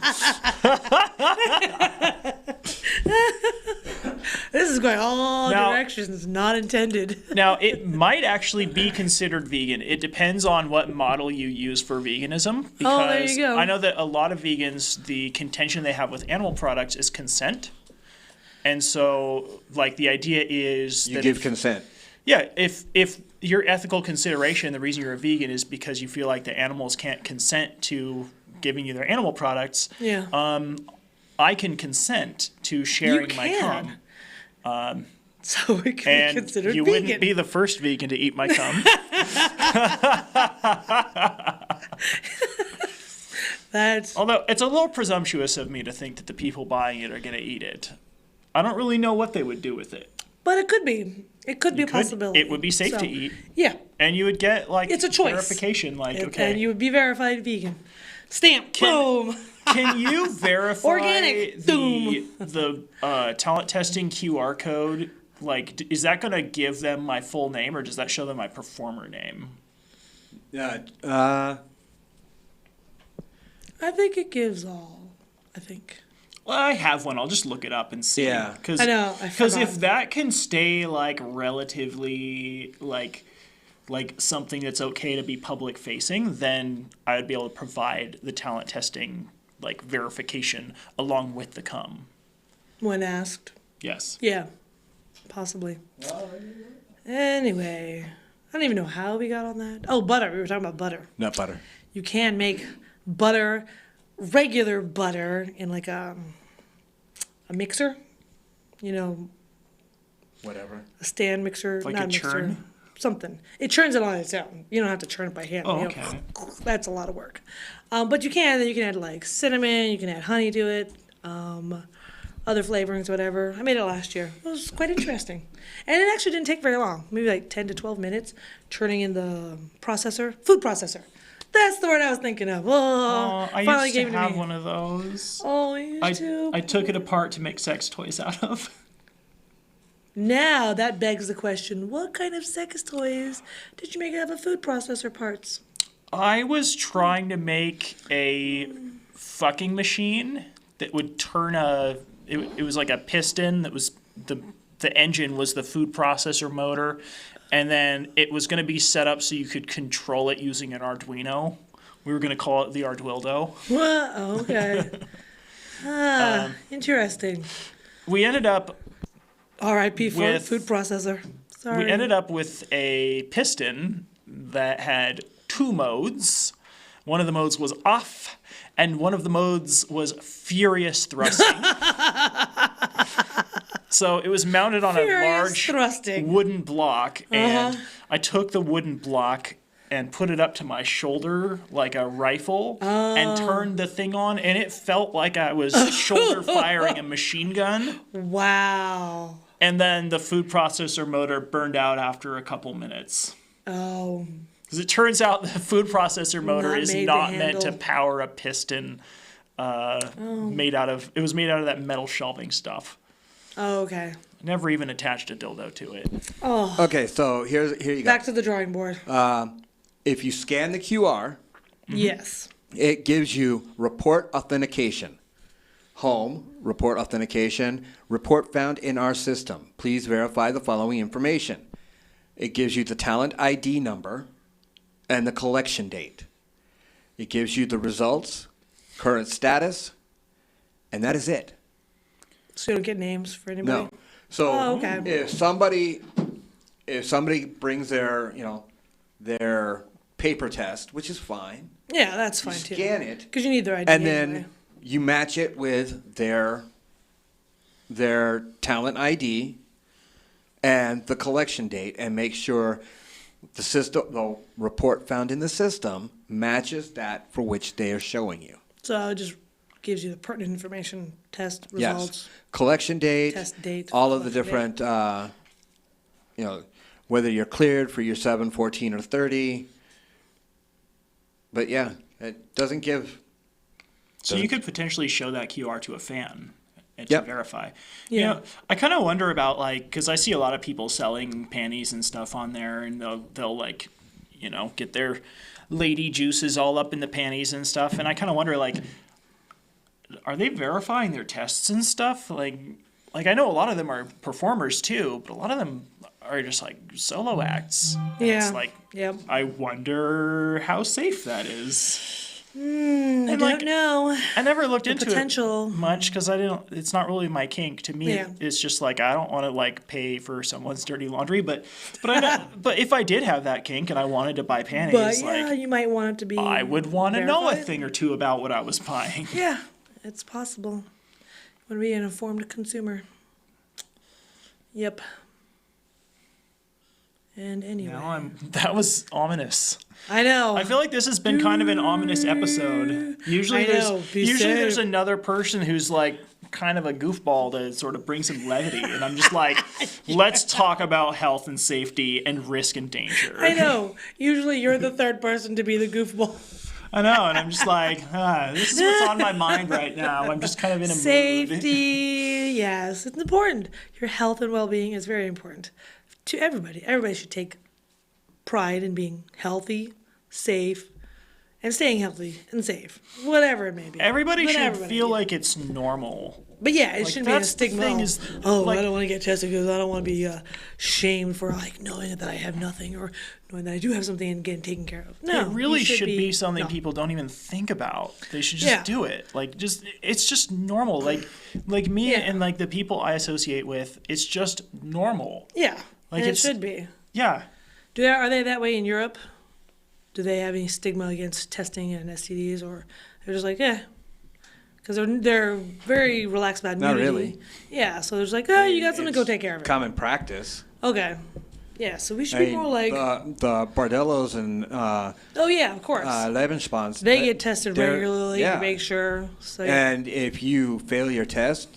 This is going all Now- directions not intended. now it might actually be considered vegan. It depends on what model you use for veganism. Because Oh, there you go. I know that a lot of vegans, the contention they have with animal products is consent. And so, like, the idea is You that give if, consent. yeah, if your ethical consideration, the reason you're a vegan is because you feel like the animals can't consent to giving you their animal products. Yeah. I can consent to sharing my can. cum. So it can be And considered you vegan. wouldn't be the first vegan to eat my cum. That's Although it's a little presumptuous of me to think that the people buying it are going to eat it. I don't really know what they would do with it. but it could be. It could be a Could- possibility. It would be safe So, to eat, Yeah. and you would get like It's a choice. verification. Like, And- okay, And you would be verified vegan. Stamp. Can- Boom. Can you verify Organic. the talent testing QR code? Like, is that going to give them my full name, or does that show them my performer name? Yeah. I think it gives all. I think. Well, I have one. I'll just look it up and see. Yeah. Cause, I know. I Because forgot. if that can stay like relatively like something that's okay to be public facing, then I would be able to provide the talent testing like verification along with the cum. When asked. Yes. Yeah. Possibly. Anyway, I don't even know how we got on that. Oh, butter. We were talking about butter. Nut butter. You can make butter, regular butter, in like a mixer. You know, Whatever. a stand mixer, Like not a a mixer, churn? something. It churns it on its own. You don't have to churn it by hand. Oh, you know. okay. That's a lot of work. But you can. Then you can add like cinnamon. You can add honey to it. Other flavorings, whatever. I made it last year. It was quite interesting. And it actually didn't take very long. Maybe like 10 to 12 minutes churning in the processor. Food processor. That's the word I was thinking of. Oh, I finally used gave to it to have me. one of those. Oh, you used to? I took it apart to make sex toys out of. Now that begs the question, what kind of sex toys did you make out of food processor parts? I was trying to make a fucking machine that would turn it was like a piston that was the engine was the food processor motor, and then it was going to be set up so you could control it using an Arduino. We were going to call it the Arduildo. Well, okay. Interesting. We ended up R.I.P. With- food processor. Sorry. we ended up with a piston that had two modes. One of the modes was off, and one of the modes was furious thrusting. So it was mounted on a Furious large thrusting. wooden block, and I took the wooden block and put it up to my shoulder like a rifle and turned the thing on, and it felt like I was shoulder firing a machine gun. Wow. And then the food processor motor burned out after a couple minutes. Oh. Because it turns out the food processor motor Not is made to not meant to handle. power a piston. It was made out of that metal shelving stuff. Oh, okay. Never even attached a dildo to it. Oh. Okay, so here you go. Back to the drawing board. If you scan the QR, Yes. it gives you report authentication. Home, report authentication, report found in our system. Please verify the following information. It gives you the talent ID number and the collection date. It gives you the results, current status, and that is it. So you don't get names for anybody? No. So Oh, okay. if somebody brings their paper test, which is fine, Yeah, that's you fine too. scan it, Because you need their ID. and then anyway. you match it with their talent ID and the collection date, and make sure the report found in the system matches that for which they are showing you. So it just gives you the pertinent information, test Yes. results, Collection date, test date. all of the collection date. different, whether you're cleared for your 7, 14, or 30. But yeah, it doesn't give. So you could potentially show that QR to a fan and Yep. to verify. Yeah. You know, I kind of wonder about because I see a lot of people selling panties and stuff on there, and they'll like, get their lady juices all up in the panties and stuff, and I kind of wonder are they verifying their tests and stuff? Like I know a lot of them are performers too, but a lot of them are just like solo acts. And Yeah. It's like Yep. I wonder how safe that is. I And, don't like, know. I never looked into Potential. it much because I didn't. It's not really my kink. To me, Yeah. it's just like I don't want to pay for someone's dirty laundry. But I know, but if I did have that kink and I wanted to buy panties, But yeah, you might want it to be. I would want to know a verified. thing or two about what I was buying. Yeah, it's possible. Want to be an informed consumer. Yep. And anyway, That was ominous. I know. I feel like this has been kind of an ominous episode. Usually, I know, be there's safe. another person who's like kind of a goofball to sort of bring some levity, and I'm just like, let's talk about health and safety and risk and danger. I know. Usually you're the third person to be the goofball. I know, and I'm just like, this is what's on my mind right now. I'm just kind of in a mood. Safety, yes, it's important. Your health and well-being is very important to everybody. Everybody should take pride in being healthy, safe, and staying healthy and safe, whatever it may be. Everybody But should everybody, feel yeah. like it's normal. But yeah, it Like, shouldn't be a that's the stigma. thing Oh, is, oh, like- I don't want to get tested because I don't want to be shamed for like knowing that I have nothing or knowing that I do have something and getting taken care of. No, It really you should be something no. people don't even think about. They should just Yeah. do it. Like it's just normal. Like me Yeah. and like the people I associate with, it's just normal. Yeah, Like, and it it's- should be. Yeah. Are they that way in Europe? Do they have any stigma against testing and STDs, or they're just like, because they're very relaxed about Not nudity. really. Yeah, so there's like, oh, you got something, go It's take care of it. Common practice. Okay. Yeah, so we should I be mean, more like, the Bardellos and oh yeah, of course. Lebenspanns. They get tested they're- regularly yeah. to make sure. So yeah. And if you fail your test,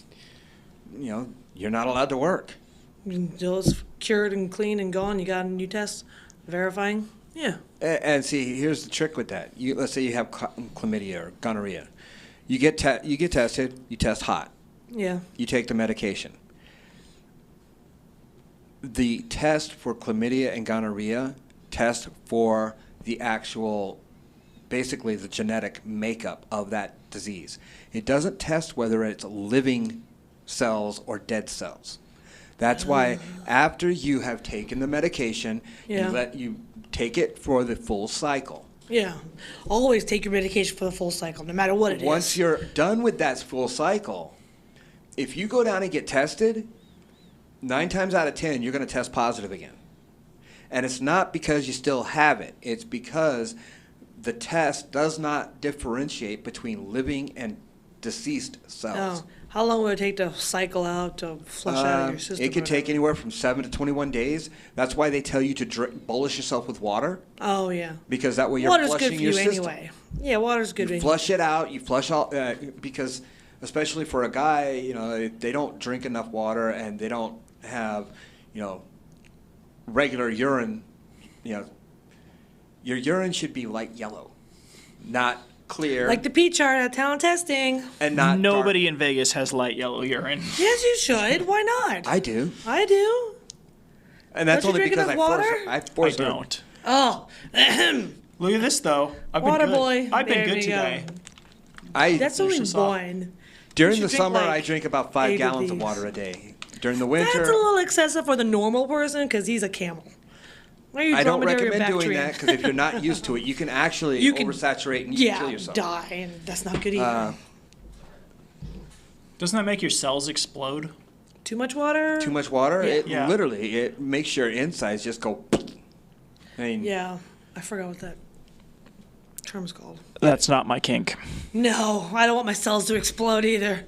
you're not allowed to work. Until it's cured and clean and gone, you got a new test verifying. Yeah. And see, here's the trick with that. Let's say you have chlamydia or gonorrhea. You get tested. You test hot. Yeah. You take the medication. The test for chlamydia and gonorrhea test for the actual, basically the genetic makeup of that disease. It doesn't test whether it's living cells or dead cells. That's why after you have taken the medication, Yeah. you take it for the full cycle. Yeah. Always take your medication for the full cycle, no matter what it is. Once you're done with that full cycle, if you go down and get tested, 9 times out of 10, you're going to test positive again. And it's not because you still have it. It's because the test does not differentiate between living and deceased cells. Oh. How long would it take to cycle out, to flush out of your system? It could or take whatever? anywhere from 7 to 21 days. That's why they tell you to bolus yourself with water, Oh, yeah. because that way you're Water's flushing good for your you system. anyway. Yeah, water's good. You flush it out. You flush all because, especially for a guy, they don't drink enough water and they don't have, regular urine. Your urine should be light yellow, not clear, Like the P chart at talent testing. and not Nobody dark. in Vegas has light yellow urine. Yes, you should. Why not? I do, I do. and that's Don't you only drink because enough water? I forced her. don't. Oh, Look at this though. I've been water good. boy. I've been There good we go. today. That's only Finish this off. one. During You the should drink, summer, I like, drink about 8 5 of gallons of these. water a day. During the That's a winter, little excessive for the normal person because he's a camel. Why are you I don't dromedary recommend doing Bactrian? that because if you're not used to it, you can actually You can- oversaturate and you can Yeah, kill yourself. die, and that's not good either. Uh, Doesn't that make your cells explode? Too much water? Too much water, Yeah. it Yeah. literally it makes your insides just go. I mean, Yeah, I forgot what that term's called. That's not my kink. No, I don't want my cells to explode either.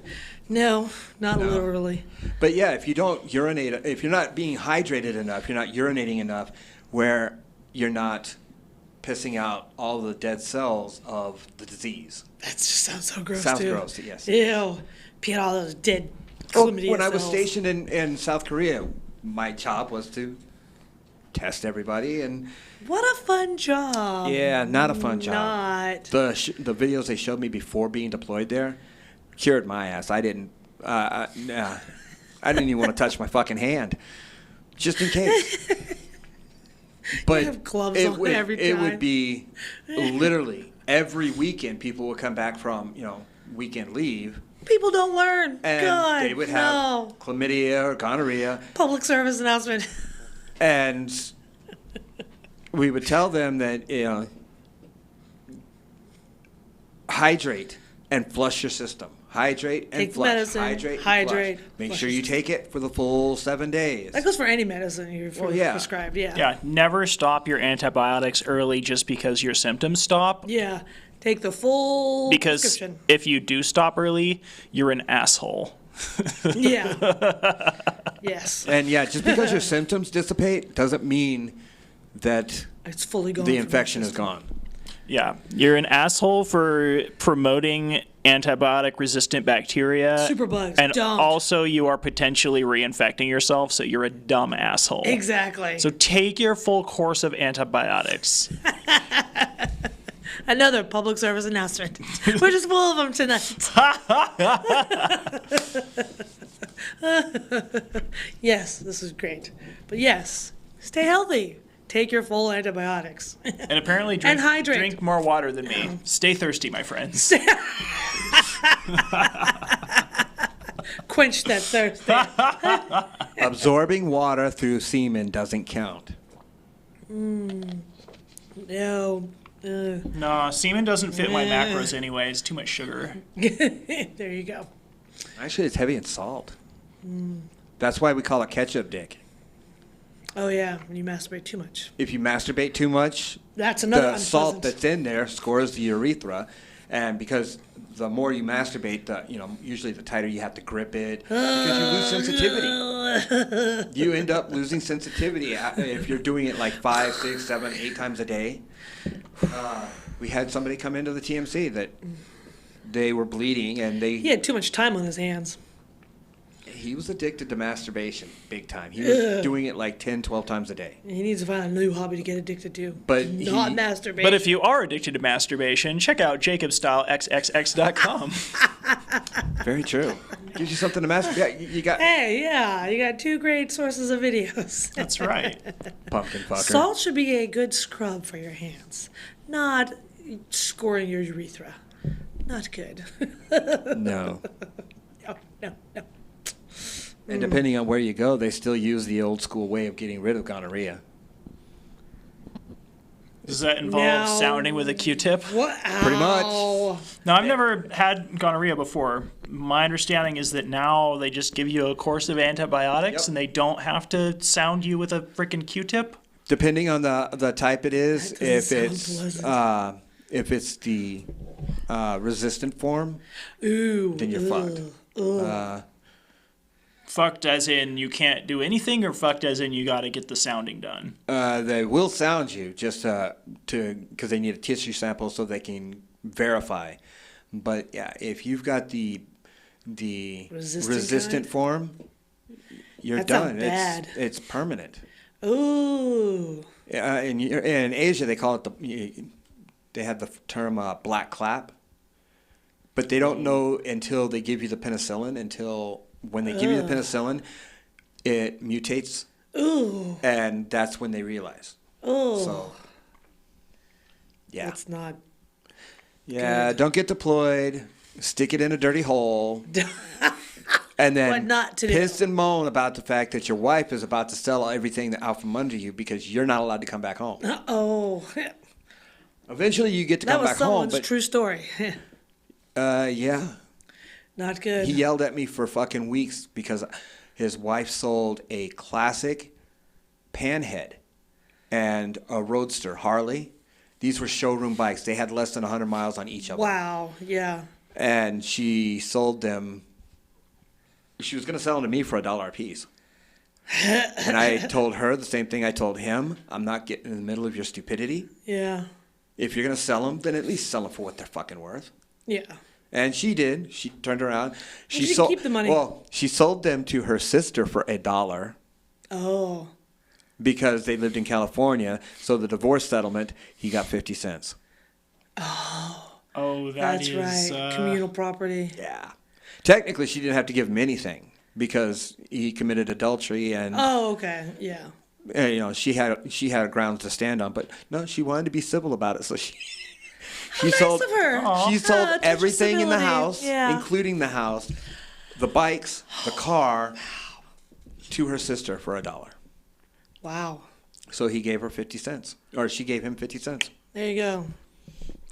No, not literally. but yeah, if you don't urinate, if you're not being hydrated enough, you're not urinating enough, where you're not pissing out all the dead cells of the disease. That just sounds so gross Sounds too. gross, yes. Ew. Pee out all those dead Well, chlamydia when I was cells. stationed in South Korea, my job was to test everybody, and What a fun job. yeah, not a fun job. Not. The videos they showed me before being deployed there cured my ass. I didn't. Nah, I didn't even want to touch my fucking hand, just in case. But have gloves it on would every it time. would be literally every weekend people would come back from weekend leave People don't learn. and God, they would have no. chlamydia or gonorrhea, Public service announcement. and we would tell them that hydrate and flush your system. Hydrate and Take flush. medicine, Hydrate. And hydrate, flush. Make flush sure your you take it for the full 7 days. That goes for any medicine you're Well, yeah. prescribed. Yeah. Yeah, never stop your antibiotics early just because your symptoms stop. Yeah. Take the full Because prescription. if you do stop early, you're an asshole. Yeah. Yes. And yeah, just because your symptoms dissipate doesn't mean that It's fully gone. the from your infection is system. gone. Yeah, you're an asshole for promoting antibiotic-resistant bacteria. Superbugs, And don't. also, you are potentially reinfecting yourself, so you're a dumb asshole. Exactly. So take your full course of antibiotics. Another public service announcement. We're just full of them tonight. Yes, this is great. But yes, stay healthy. Take your full antibiotics. And apparently drink, hydrate. drink more water than me. Stay thirsty, my friends. Quench that thirst. There. Absorbing water through semen doesn't count. No. No, semen doesn't fit my macros anyway. It's too much sugar. There you go. Actually, it's heavy in salt. That's why we call it ketchup dick. Oh yeah, when you masturbate too much. If you masturbate too much, That's another the salt unpleasant. that's in there scores the urethra, and because the more you masturbate, usually the tighter you have to grip it because you lose sensitivity. You end up losing sensitivity if you're doing it like 5, 6, 7, 8 times a day. We had somebody come into the TMC that they were bleeding, and He had too much time on his hands. he was addicted to masturbation big time. He was doing it like 10, 12 times a day. He needs to find a new hobby to get addicted to. But not he- masturbation. But if you are addicted to masturbation, check out jacobstylexxx.com. Very true. Gives you something to masturbate. Yeah, you got Hey, yeah, you got 2 great sources of videos. That's right. pumpkin fucker. Salt should be a good scrub for your hands, not scoring your urethra. Not good. No. No. And depending on where you go, they still use the old school way of getting rid of gonorrhea. Does that involve No. sounding with a Q-tip? What? Pretty much. Ow. No, I've never had gonorrhea before. My understanding is that now they just give you a course of antibiotics Yep. and they don't have to sound you with a freaking Q-tip. Depending on the type it is, That doesn't if sound if it's the resistant form, Ooh. then you're fucked. Fucked as in you can't do anything, or fucked as in you got to get the sounding done? They will sound you just because they need a tissue sample so they can verify. But yeah, if you've got the resistant kind? form, you're That sounds done. bad. It's permanent. Ooh. In Asia, they call it they have the term black clap, but they don't know until they give you the penicillin. Until when they give you the penicillin, it mutates, Ooh. and that's when they realize. Ooh. So, yeah, That's not. yeah. Don't get deployed. Stick it in a dirty hole, and then What not to do. piss and moan about the fact that your wife is about to sell everything out from under you because you're not allowed to come back home. Oh. Eventually, you get to That come was back home, someone's but true story. yeah. Not good. He yelled at me for fucking weeks because his wife sold a classic Panhead and a Roadster Harley. These were showroom bikes. They had less than 100 miles on each of them. Wow. Yeah. And she sold them. She was going to sell them to me for $1 a piece. And I told her the same thing I told him. I'm not getting in the middle of your stupidity. Yeah. If you're going to sell them, then at least sell them for what they're fucking worth. Yeah. And she did. She turned around. She should keep the money. Well, she sold them to her sister for $1 Oh. because they lived in California. So the divorce settlement, he got 50 cents. Oh, That's right. Communal property. Yeah. Technically, she didn't have to give him anything because he committed adultery, and Oh, okay. Yeah. she had grounds to stand on. But no, she wanted to be civil about it, so she Nice sold. of her. She sold touch of everything in the civility. house, Yeah. including the house, the bikes, the car, to her sister for $1. Wow. So he gave her 50 cents, or she gave him 50 cents. There you go.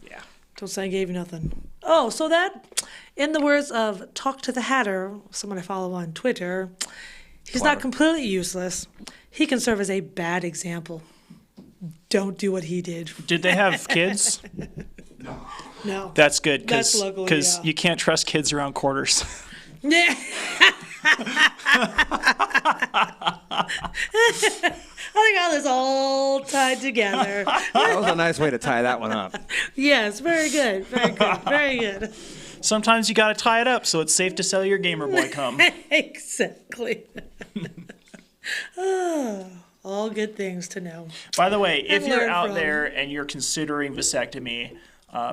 Yeah. Don't say I gave you nothing. Oh, so that, in the words of Talk to the Hatter, someone I follow on Twitter, he's not Clever. completely useless. He can serve as a bad example. Don't do what he did. Did they have kids? No. That's good That's because luckily, yeah. you can't trust kids around quarters. Yeah. I got this all tied together. That was a nice way to tie that one up. Yes, very good. Very good. Very good. Sometimes you got to tie it up so it's safe to sell your Gamer Boy cum. Exactly. Ah, all good things to know. By the way, if And you're learn out from. there and you're considering vasectomy,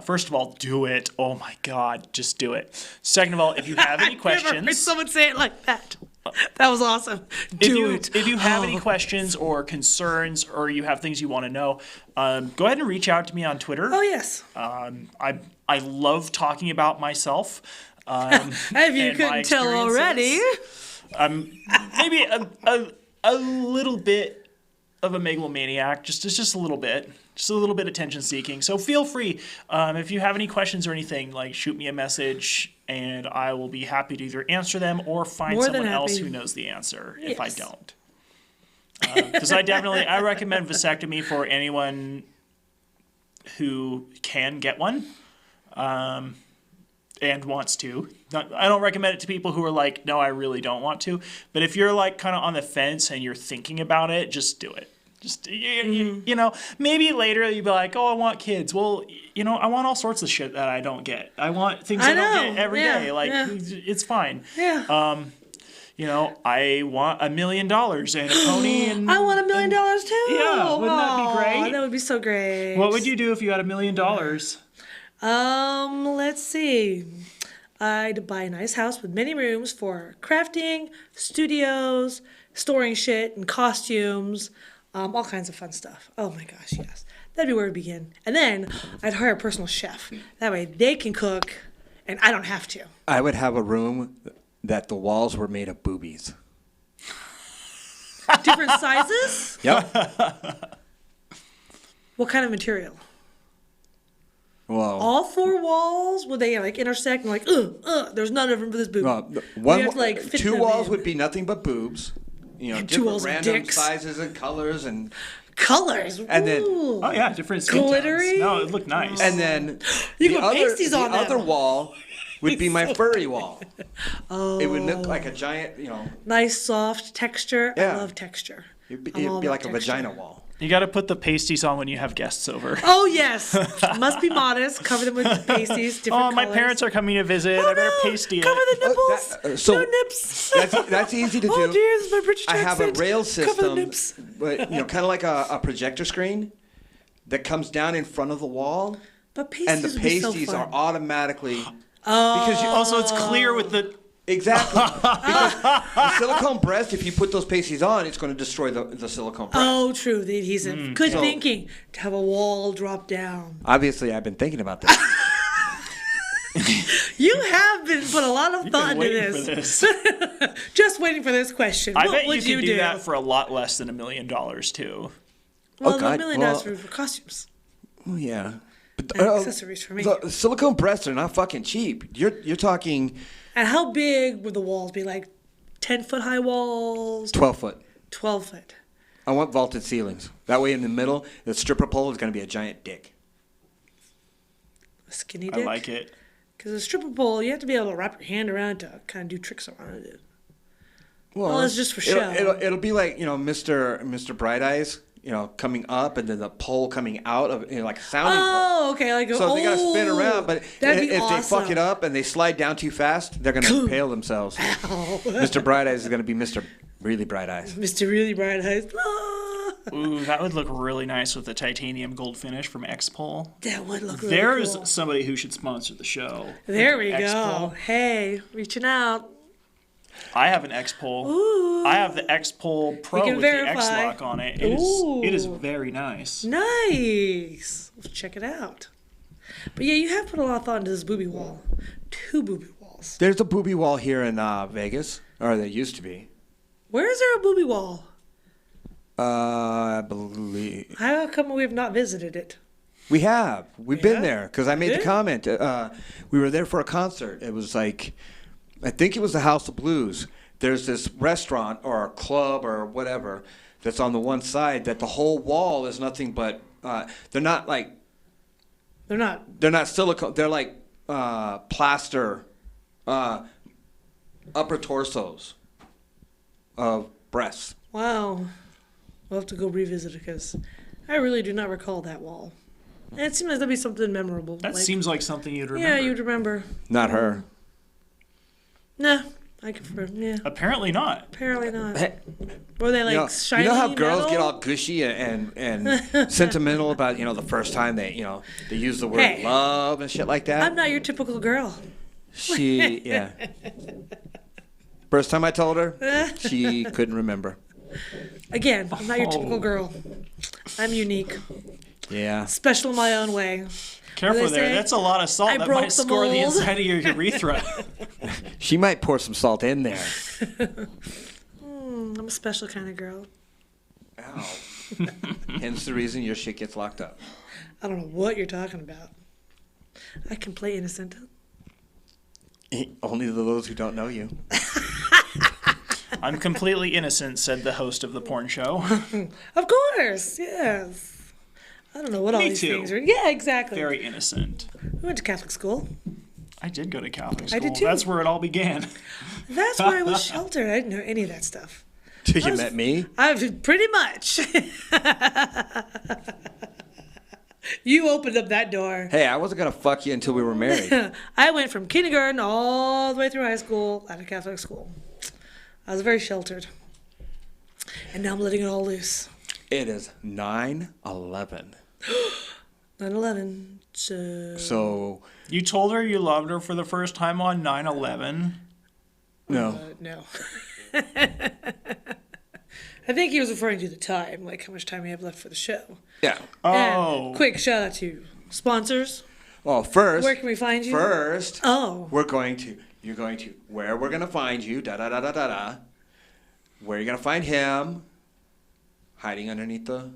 First of all, do it. Oh my God, just do it. Second of all, if you have any Never heard questions, someone say it like that. That was awesome. Do it. if you have any questions or concerns, or you have things you want to know, go ahead and reach out to me on Twitter. Oh yes. I love talking about myself. If you and my couldn't tell already. Maybe a little bit of a megalomaniac, just a little bit. Just a little bit attention seeking. So feel free, if you have any questions or anything, like shoot me a message and I will be happy to either answer them or find More than someone else happy. who knows the answer if I Yes. don't. Because I recommend vasectomy for anyone who can get one and wants to. I don't recommend it to people who are like, no, I really don't want to. But if you're like kind of on the fence and you're thinking about it, just do it. Just, you know, maybe later you'll be like, oh, I want kids. Well, you know, I want all sorts of shit that I don't get. I want things I don't get every day. Like, it's fine. Yeah. You know, I want $1 million and a pony. And I want $1 million too. Yeah, wouldn't that be Aw, great? That would be so great. What would you do if you had $1 million? Let's see. I'd buy a nice house with many rooms for crafting, studios, storing shit and costumes, all kinds of fun stuff. Oh my gosh, yes. That'd be where we'd begin. And then I'd hire a personal chef. That way they can cook and I don't have to. I would have a room that the walls were made of boobies. Different sizes? Yep. What kind of material? Well, All four walls? Would they like intersect and like, there's none of them for this boob? one, have to, like, fit two them walls in. would be nothing but boobs. You know, And 2 different walls of random dicks. sizes and colors, and Colors. And then- Ooh. Oh yeah, different skin tones. Glittery? No, it looked nice. then You the can put other pasties on the them. other wall would be my furry wall. Oh. It would look like a giant, Nice soft texture. Yeah. I love texture. it'd be, I'm all it'd be about like a texture. vagina wall. You got to put the pasties on when you have guests over. Oh yes, must be modest. Cover them with pasties. Different Oh, my colors. parents are coming to visit. Oh, I better no. pasty it. Cover the nipples. so no nips. That's easy to Oh do. dear, this is my British I have a accent. rail Cover the system, nips. but kind of like a projector screen that comes down in front of the wall, But pasties and the would be so pasties fun. are automatically Oh. because you Also, it's clear with the. exactly because the silicone breast. If you put those pasties on, it's going to destroy the silicone breast. Oh, true. The adhesive. Good So- thinking. To have a wall drop down. Obviously, I've been thinking about that. You have been put a lot of You've thought been into waiting for this. this. Just waiting for this question. I what bet would you could do? do that for a lot less than $1 million too. Well, Oh, God. $1 million Well- for costumes Oh yeah, but and accessories for me. the silicone breasts are not fucking cheap. You're talking And how big would the walls be? Like 10-foot high walls? 12 foot. 12 foot. I want vaulted ceilings. That way, in the middle, the stripper pole is going to be a giant dick. A skinny I dick? like it. Because a stripper pole, you have to be able to wrap your hand around to kind of do tricks around it. Well, it's just for show. It'll be like Mr. Bright Eyes, coming up, and then the pole coming out of like a sounding pole. Oh, okay. Like So they gotta spin around, but that'd if be they fuck it awesome. up and they slide down too fast, they're gonna impale themselves. Mr. Bright Eyes is gonna be Mr. Really Bright Eyes. Mr. Really Bright Eyes. Ah, Ooh, that would look really nice with the titanium gold finish from X-Pole. that would look really There's cool. somebody who should sponsor the show. There we X-Pole. go. Hey, reaching out. I have an X-Pole. Ooh. I have the X-Pole Pro can with verify. the X-Lock on it. It is Ooh. very nice. Nice. Let's check it out. But yeah, you have put a lot of thought into this booby wall. 2 booby walls. There's a booby wall here in Vegas, or there used to be. Where is there a booby wall? I believe How come we have not visited it? we have. We've Yeah? been there because I made the Did? comment. We were there for a concert. It was like, I think it was the House of Blues. There's this restaurant or a club or whatever that's on the one side that the whole wall is nothing but. They're not They're not. They're not silicone. They're like plaster, upper torsos of breasts. Wow. We'll have to go revisit it because I really do not recall that wall. And it seems like that'd be something memorable. That like, seems like something you'd remember. Yeah, you'd remember. Not her. Nah, I confirm. Yeah. Apparently not. Apparently not. Hey, Were they like you know, shiny you know how girls metal? get all gushy and sentimental about, the first time they use the word Hey. love and shit like that? I'm not your typical girl. Yeah. First time I told her, she couldn't remember. Again, I'm not your Oh. typical girl. I'm unique, Yeah. special in my own way. Careful What do they there. say? That's a lot of salt I that broke might the score the mold. inside of your urethra. She might pour some salt in there. I'm a special kind of girl. Ow. Hence the reason your shit gets locked up. I don't know what you're talking about. I can play innocent. Only to those who don't know you. I'm completely innocent, said the host of the porn show. Of course, yes. I don't know what all Me these too. things are. Yeah, exactly. Very innocent. We went to Catholic school. I did go to Catholic I school. did too. That's where it all began. That's where I was sheltered. I didn't know any of that stuff. Till you met me? I've pretty much. You opened up that door. Hey, I wasn't going to fuck you until we were married. I went from kindergarten all the way through high school at a Catholic school. I was very sheltered. And now I'm letting it all loose. It is 9/11. 9/11. So, You told her you loved her for the first time on 9/11. no. No. I think he was referring to the time, like how much time we have left for the show. Yeah. Oh. And quick shout out to sponsors. Well, first, Where can we find you? First, Oh. you're going to, where we're going to find you, da-da-da-da-da-da. Where you're going to find him, hiding underneath the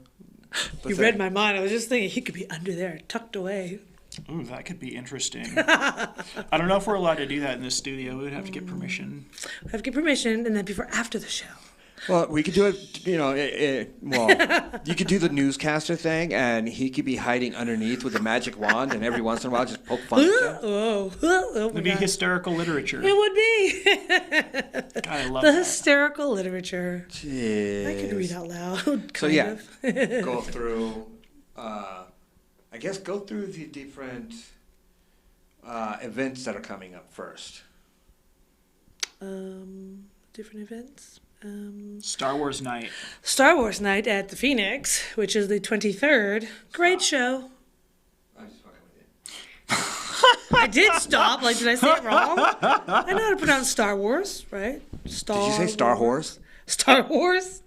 You thing. read my mind. I was just thinking he could be under there, tucked away. Ooh, that could be interesting. I don't know if we're allowed to do that in the studio. We'd have to get permission. I have to get permission, and then before after the show. Well, we could do it, you could do the newscaster thing, and he could be hiding underneath with a magic wand, and every once in a while just poke fun at you. Oh, oh my It'd be God. hysterical literature. It would be. God, I love The that. hysterical literature. I could Jeez. read out loud. So, kind yeah. of. Go through, go through the different events that are coming up first. Different events. Star Wars night. Star Wars Night at the Phoenix, which is the 23rd. Great show. I'm just fucking with you. I did stop. Like, did I say it wrong? I know how to pronounce Star Wars, right? Star. Did you say Star Wars. Horse? Star Wars.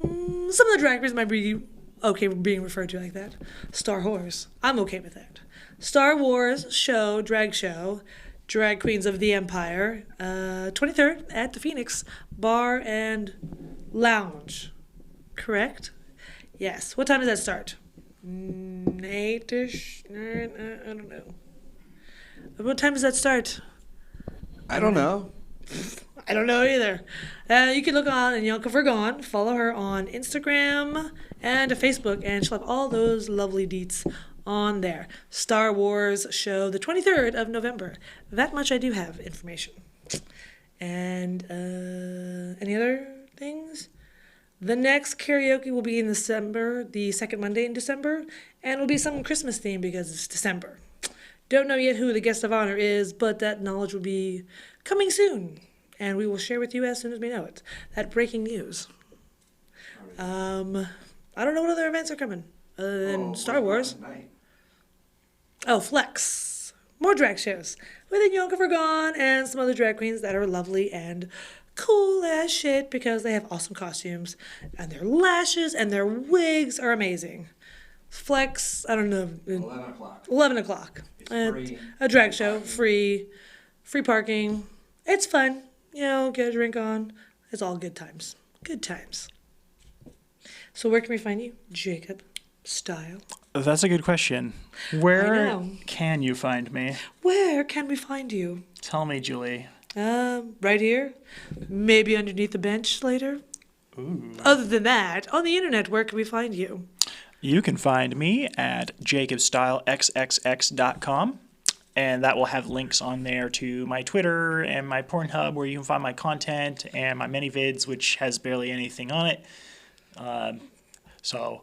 Some of the drag queens might be okay with being referred to like that. Star Horse. I'm okay with that. Star Wars show, drag queens of the Empire, 23rd at the Phoenix Bar and Lounge. Correct? Yes. What time does that start? 8-ish? I don't know. What time does that start? I don't know. I don't know either. You can look on Yonka for Gone. Follow her on Instagram and Facebook, and she'll have all those lovely deets on there. Star Wars show, the 23rd of November. That much I do have information. And any other things? The next karaoke will be in December, the second Monday in December, and it'll be some Christmas theme because it's December. Don't know yet who the guest of honor is, but that knowledge will be coming soon, and we will share with you as soon as we know it. That breaking news. I don't know what other events are coming other than Star Wars. Oh, Flex. More drag shows with Yonka for Gone and some other drag queens that are lovely and cool as shit because they have awesome costumes and their lashes and their wigs are amazing. Flex, I don't know. 11 o'clock. 11 o'clock. It's free. A drag show, free parking. It's fun. Get a drink on. It's all good times. Good times. So where can we find you? Jacob Style. That's a good question. Where know. can you find me? Where can we find you? Tell me, Julie. Right here. Maybe underneath the bench later. Ooh. Other than that, on the internet, where can we find you? You can find me at jacobstylexxx.com, and that will have links on there to my Twitter and my Pornhub, where you can find my content, and my mini vids, which has barely anything on it. So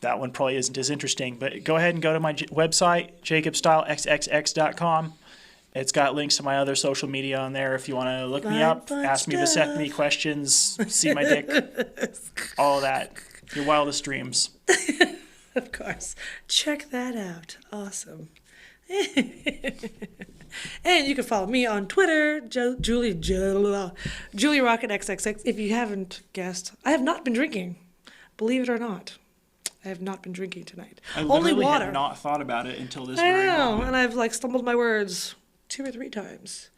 that one probably isn't as interesting, but go ahead and go to my website, jacobstylexxx.com. It's got links to my other social media on there if you want to look me Fun, up, fun ask me stuff. vasectomy questions, see my dick, all of that. Your wildest dreams. Of course. Check that out. Awesome. And you can follow me on Twitter, Julie Rocket XXX. If you haven't guessed, I have not been drinking. Believe it or not, I have not been drinking tonight. I Only literally water. had not thought about it until this I very know, moment. and I've like stumbled my words 2 or 3 times.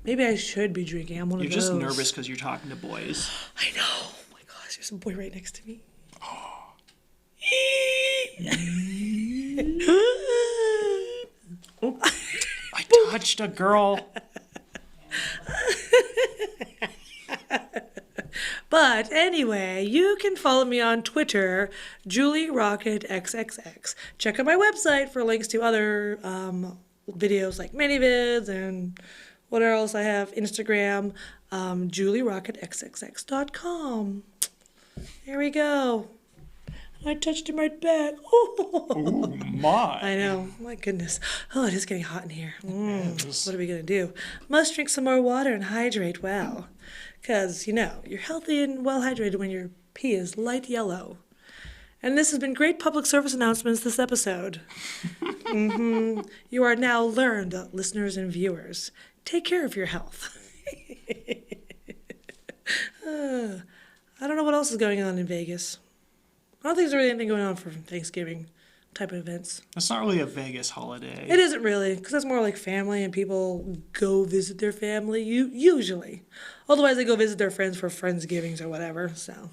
Maybe I should be drinking. I'm one You're of those. just nervous because you're talking to boys. I know. Oh my gosh, there's a boy right next to me. I touched a girl. But anyway, you can follow me on Twitter, Julie Rocket XXX. Check out my website for links to other videos like mini-vids and what else I have. Instagram, JulieRocketXXX.com. There we go. I touched him right back. Oh my. I know. My goodness. Oh, it is getting hot in here. Yes. What are we going to do? Must drink some more water and hydrate well. Because, you know, you're healthy and well hydrated when your pee is light yellow. And this has been great public service announcements this episode. You are now learned, listeners and viewers. Take care of your health. I don't know what else is going on in Vegas. I don't think there's really anything going on for Thanksgiving type of events. That's not really a Vegas holiday. It isn't really, because that's more like family and people go visit their family, usually. Otherwise, they go visit their friends for Friendsgivings or whatever, so.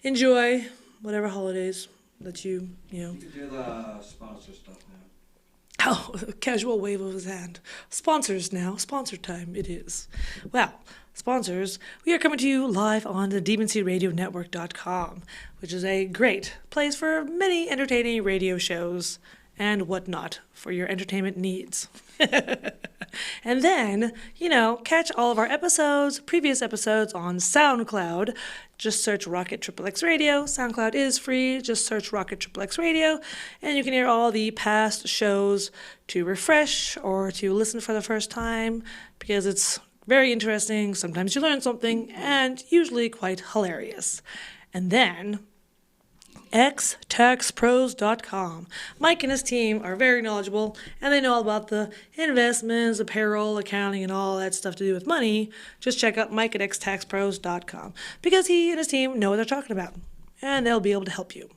Enjoy whatever holidays that you know. You can do the sponsor stuff now. Oh, a casual wave of his hand. Sponsors now. Sponsor time it is. Well, sponsors, we are coming to you live on the DemonSeedRadioNetwork.com, which is a great place for many entertaining radio shows and whatnot for your entertainment needs. And then, catch all of our episodes, previous episodes on SoundCloud. Just search Rocket XXX Radio. SoundCloud is free. Just search Rocket XXX Radio. And you can hear all the past shows to refresh or to listen for the first time because it's very interesting. Sometimes you learn something and usually quite hilarious. And then xtaxpros.com. Mike and his team are very knowledgeable and they know all about the investments, the payroll, accounting, and all that stuff to do with money. Just check out Mike at xtaxpros.com because he and his team know what they're talking about and they'll be able to help you.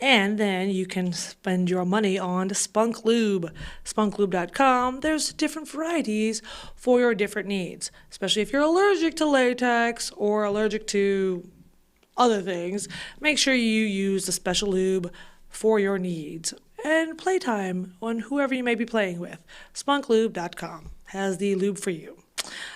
And then you can spend your money on Spunk Lube. SpunkLube.com. There's different varieties for your different needs, especially if you're allergic to latex or allergic to other things. Make sure you use the special lube for your needs and playtime on whoever you may be playing with. SpunkLube.com has the lube for you.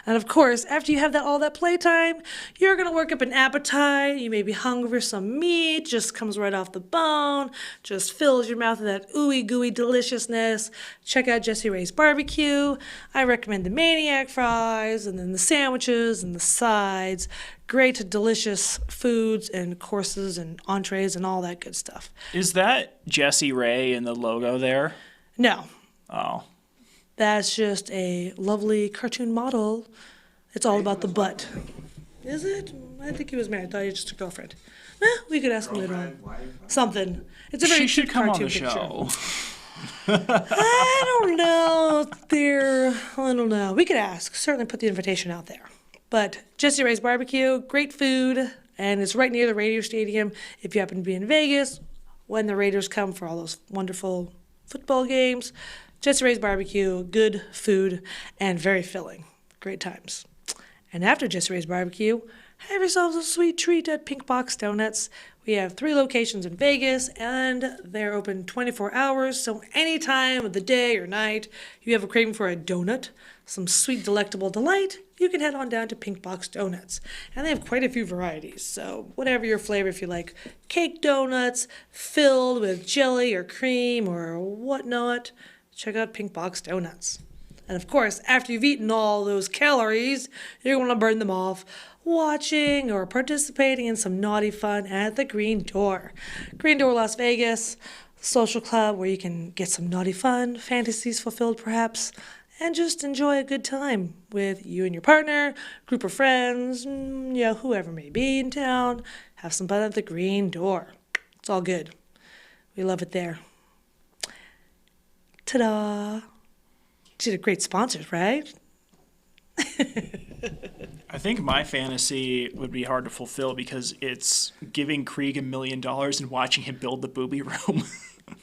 And of course, after you have all that playtime, you're going to work up an appetite. You may be hungry for some meat, just comes right off the bone, just fills your mouth with that ooey gooey deliciousness. Check out Jessie Rae's Barbecue. I recommend the Maniac fries and then the sandwiches and the sides. Great, delicious foods and courses and entrees and all that good stuff. Is that Jessie Rae in the logo there? No, Oh. that's just a lovely cartoon model. It's all about the butt. Is it? I think he was married. I thought he was just a girlfriend. We could ask him later on. Something. It's a very She should cute come on cartoon the picture. show. I don't know. I don't know. We could ask. Certainly put the invitation out there. But Jessie Rae's Barbecue, great food, and it's right near the Radio Stadium. If you happen to be in Vegas, when the Raiders come for all those wonderful football games, Jessie Rae's Barbecue, good food, and very filling. Great times. And after Jessie Rae's Barbecue, have yourselves a sweet treat at Pink Box Donuts. We have 3 locations in Vegas, and they're open 24 hours, so any time of the day or night you have a craving for a donut, some sweet, delectable delight, you can head on down to Pink Box Donuts. And they have quite a few varieties, so whatever your flavor, if you like cake donuts filled with jelly or cream or whatnot, check out Pink Box Donuts. And of course, after you've eaten all those calories, you're going to burn them off watching or participating in some naughty fun at the Green Door. Green Door Las Vegas, social club where you can get some naughty fun, fantasies fulfilled perhaps, and just enjoy a good time with you and your partner, group of friends, whoever may be in town. Have some fun at the Green Door. It's all good. We love it there. Ta-da! These are great sponsors, right? I think my fantasy would be hard to fulfill because it's giving Krieg $1 million and watching him build the booby room.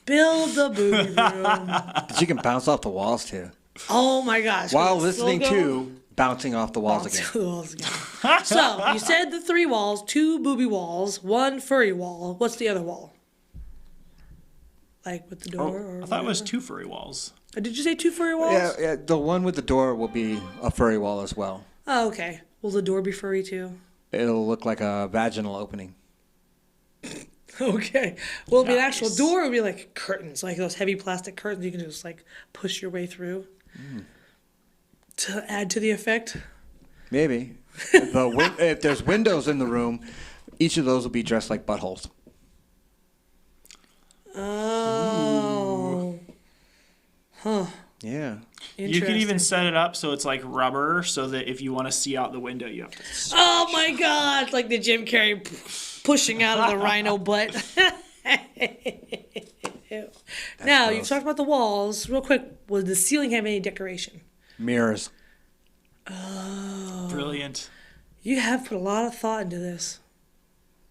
Build the booby room. But you can bounce off the walls too. Oh my gosh. While will it still listening go? to bouncing off the walls Bounce again. the walls again. So, you said the 3 walls, 2 booby walls, 1 furry wall. What's the other wall? Like with the door? Or I thought it was whatever? 2 furry walls. Did you say 2 furry walls? Yeah, the one with the door will be a furry wall as well. Oh, okay. Will the door be furry too? It'll look like a vaginal opening. Okay. Will it be an actual Nice. door or will it be like curtains? Like those heavy plastic curtains you can just like push your way through? To add to the effect? Maybe. If there's windows in the room, each of those will be dressed like buttholes. Oh. Huh. Yeah. You can even Interesting. set it up so it's like rubber so that if you want to see out the window, you have to. Oh my God! Like the Jim Carrey pushing out of the rhino butt. Now you've gross. talked about the walls. Real quick, would the ceiling have any decoration? Mirrors. Oh, Brilliant. you have put a lot of thought into this.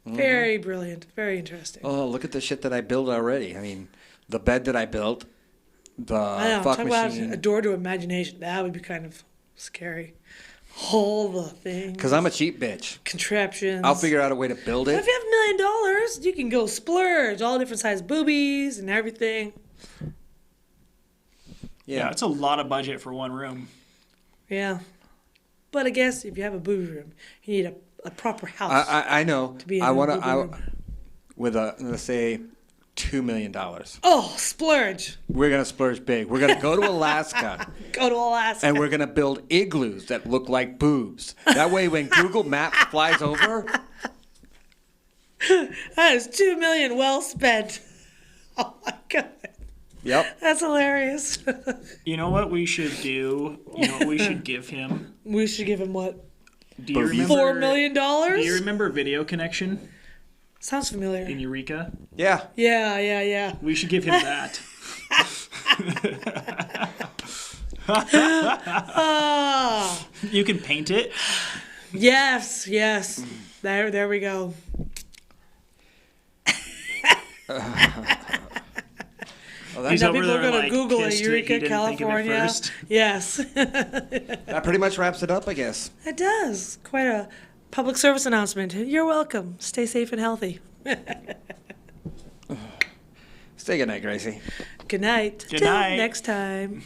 Very brilliant. Very interesting. Oh, look at the shit that I built already. I mean, the bed that I built, the I know. fuck Talk about machine. a door to imagination. That would be kind of scary. All the things. Because I'm a cheap bitch. Contraptions. I'll figure out a way to build But it. if you have $1 million, you can go splurge. All different sized boobies and everything. Yeah, it's a lot of budget for one room. Yeah. But I guess if you have a booby room, you need a proper house. I know. To be in I a want booby to. room. With let's say, $2 million. Oh, splurge. We're gonna splurge big. We're gonna go to Alaska. Go to Alaska. And we're gonna build igloos that look like boobs. That way, when Google Maps flies over, That is $2 million well spent. Oh my God. yep. That's hilarious. You know what we should do? You know what we should give him? We should give him what? Do you Boobies. remember? $4 million? Do you remember Video Connection Sounds familiar. in Eureka? Yeah. Yeah. We should give him that. Ah, You can paint it. yes. There we go. Well, He's Now over people are there, gonna like, Google it, pissed that he Eureka, didn't think of it California. first. Yes. that pretty much wraps it up, I guess. It does. Quite a public service announcement. You're welcome. Stay safe and healthy. Say goodnight, Gracie. Good night. Good Till night. next time.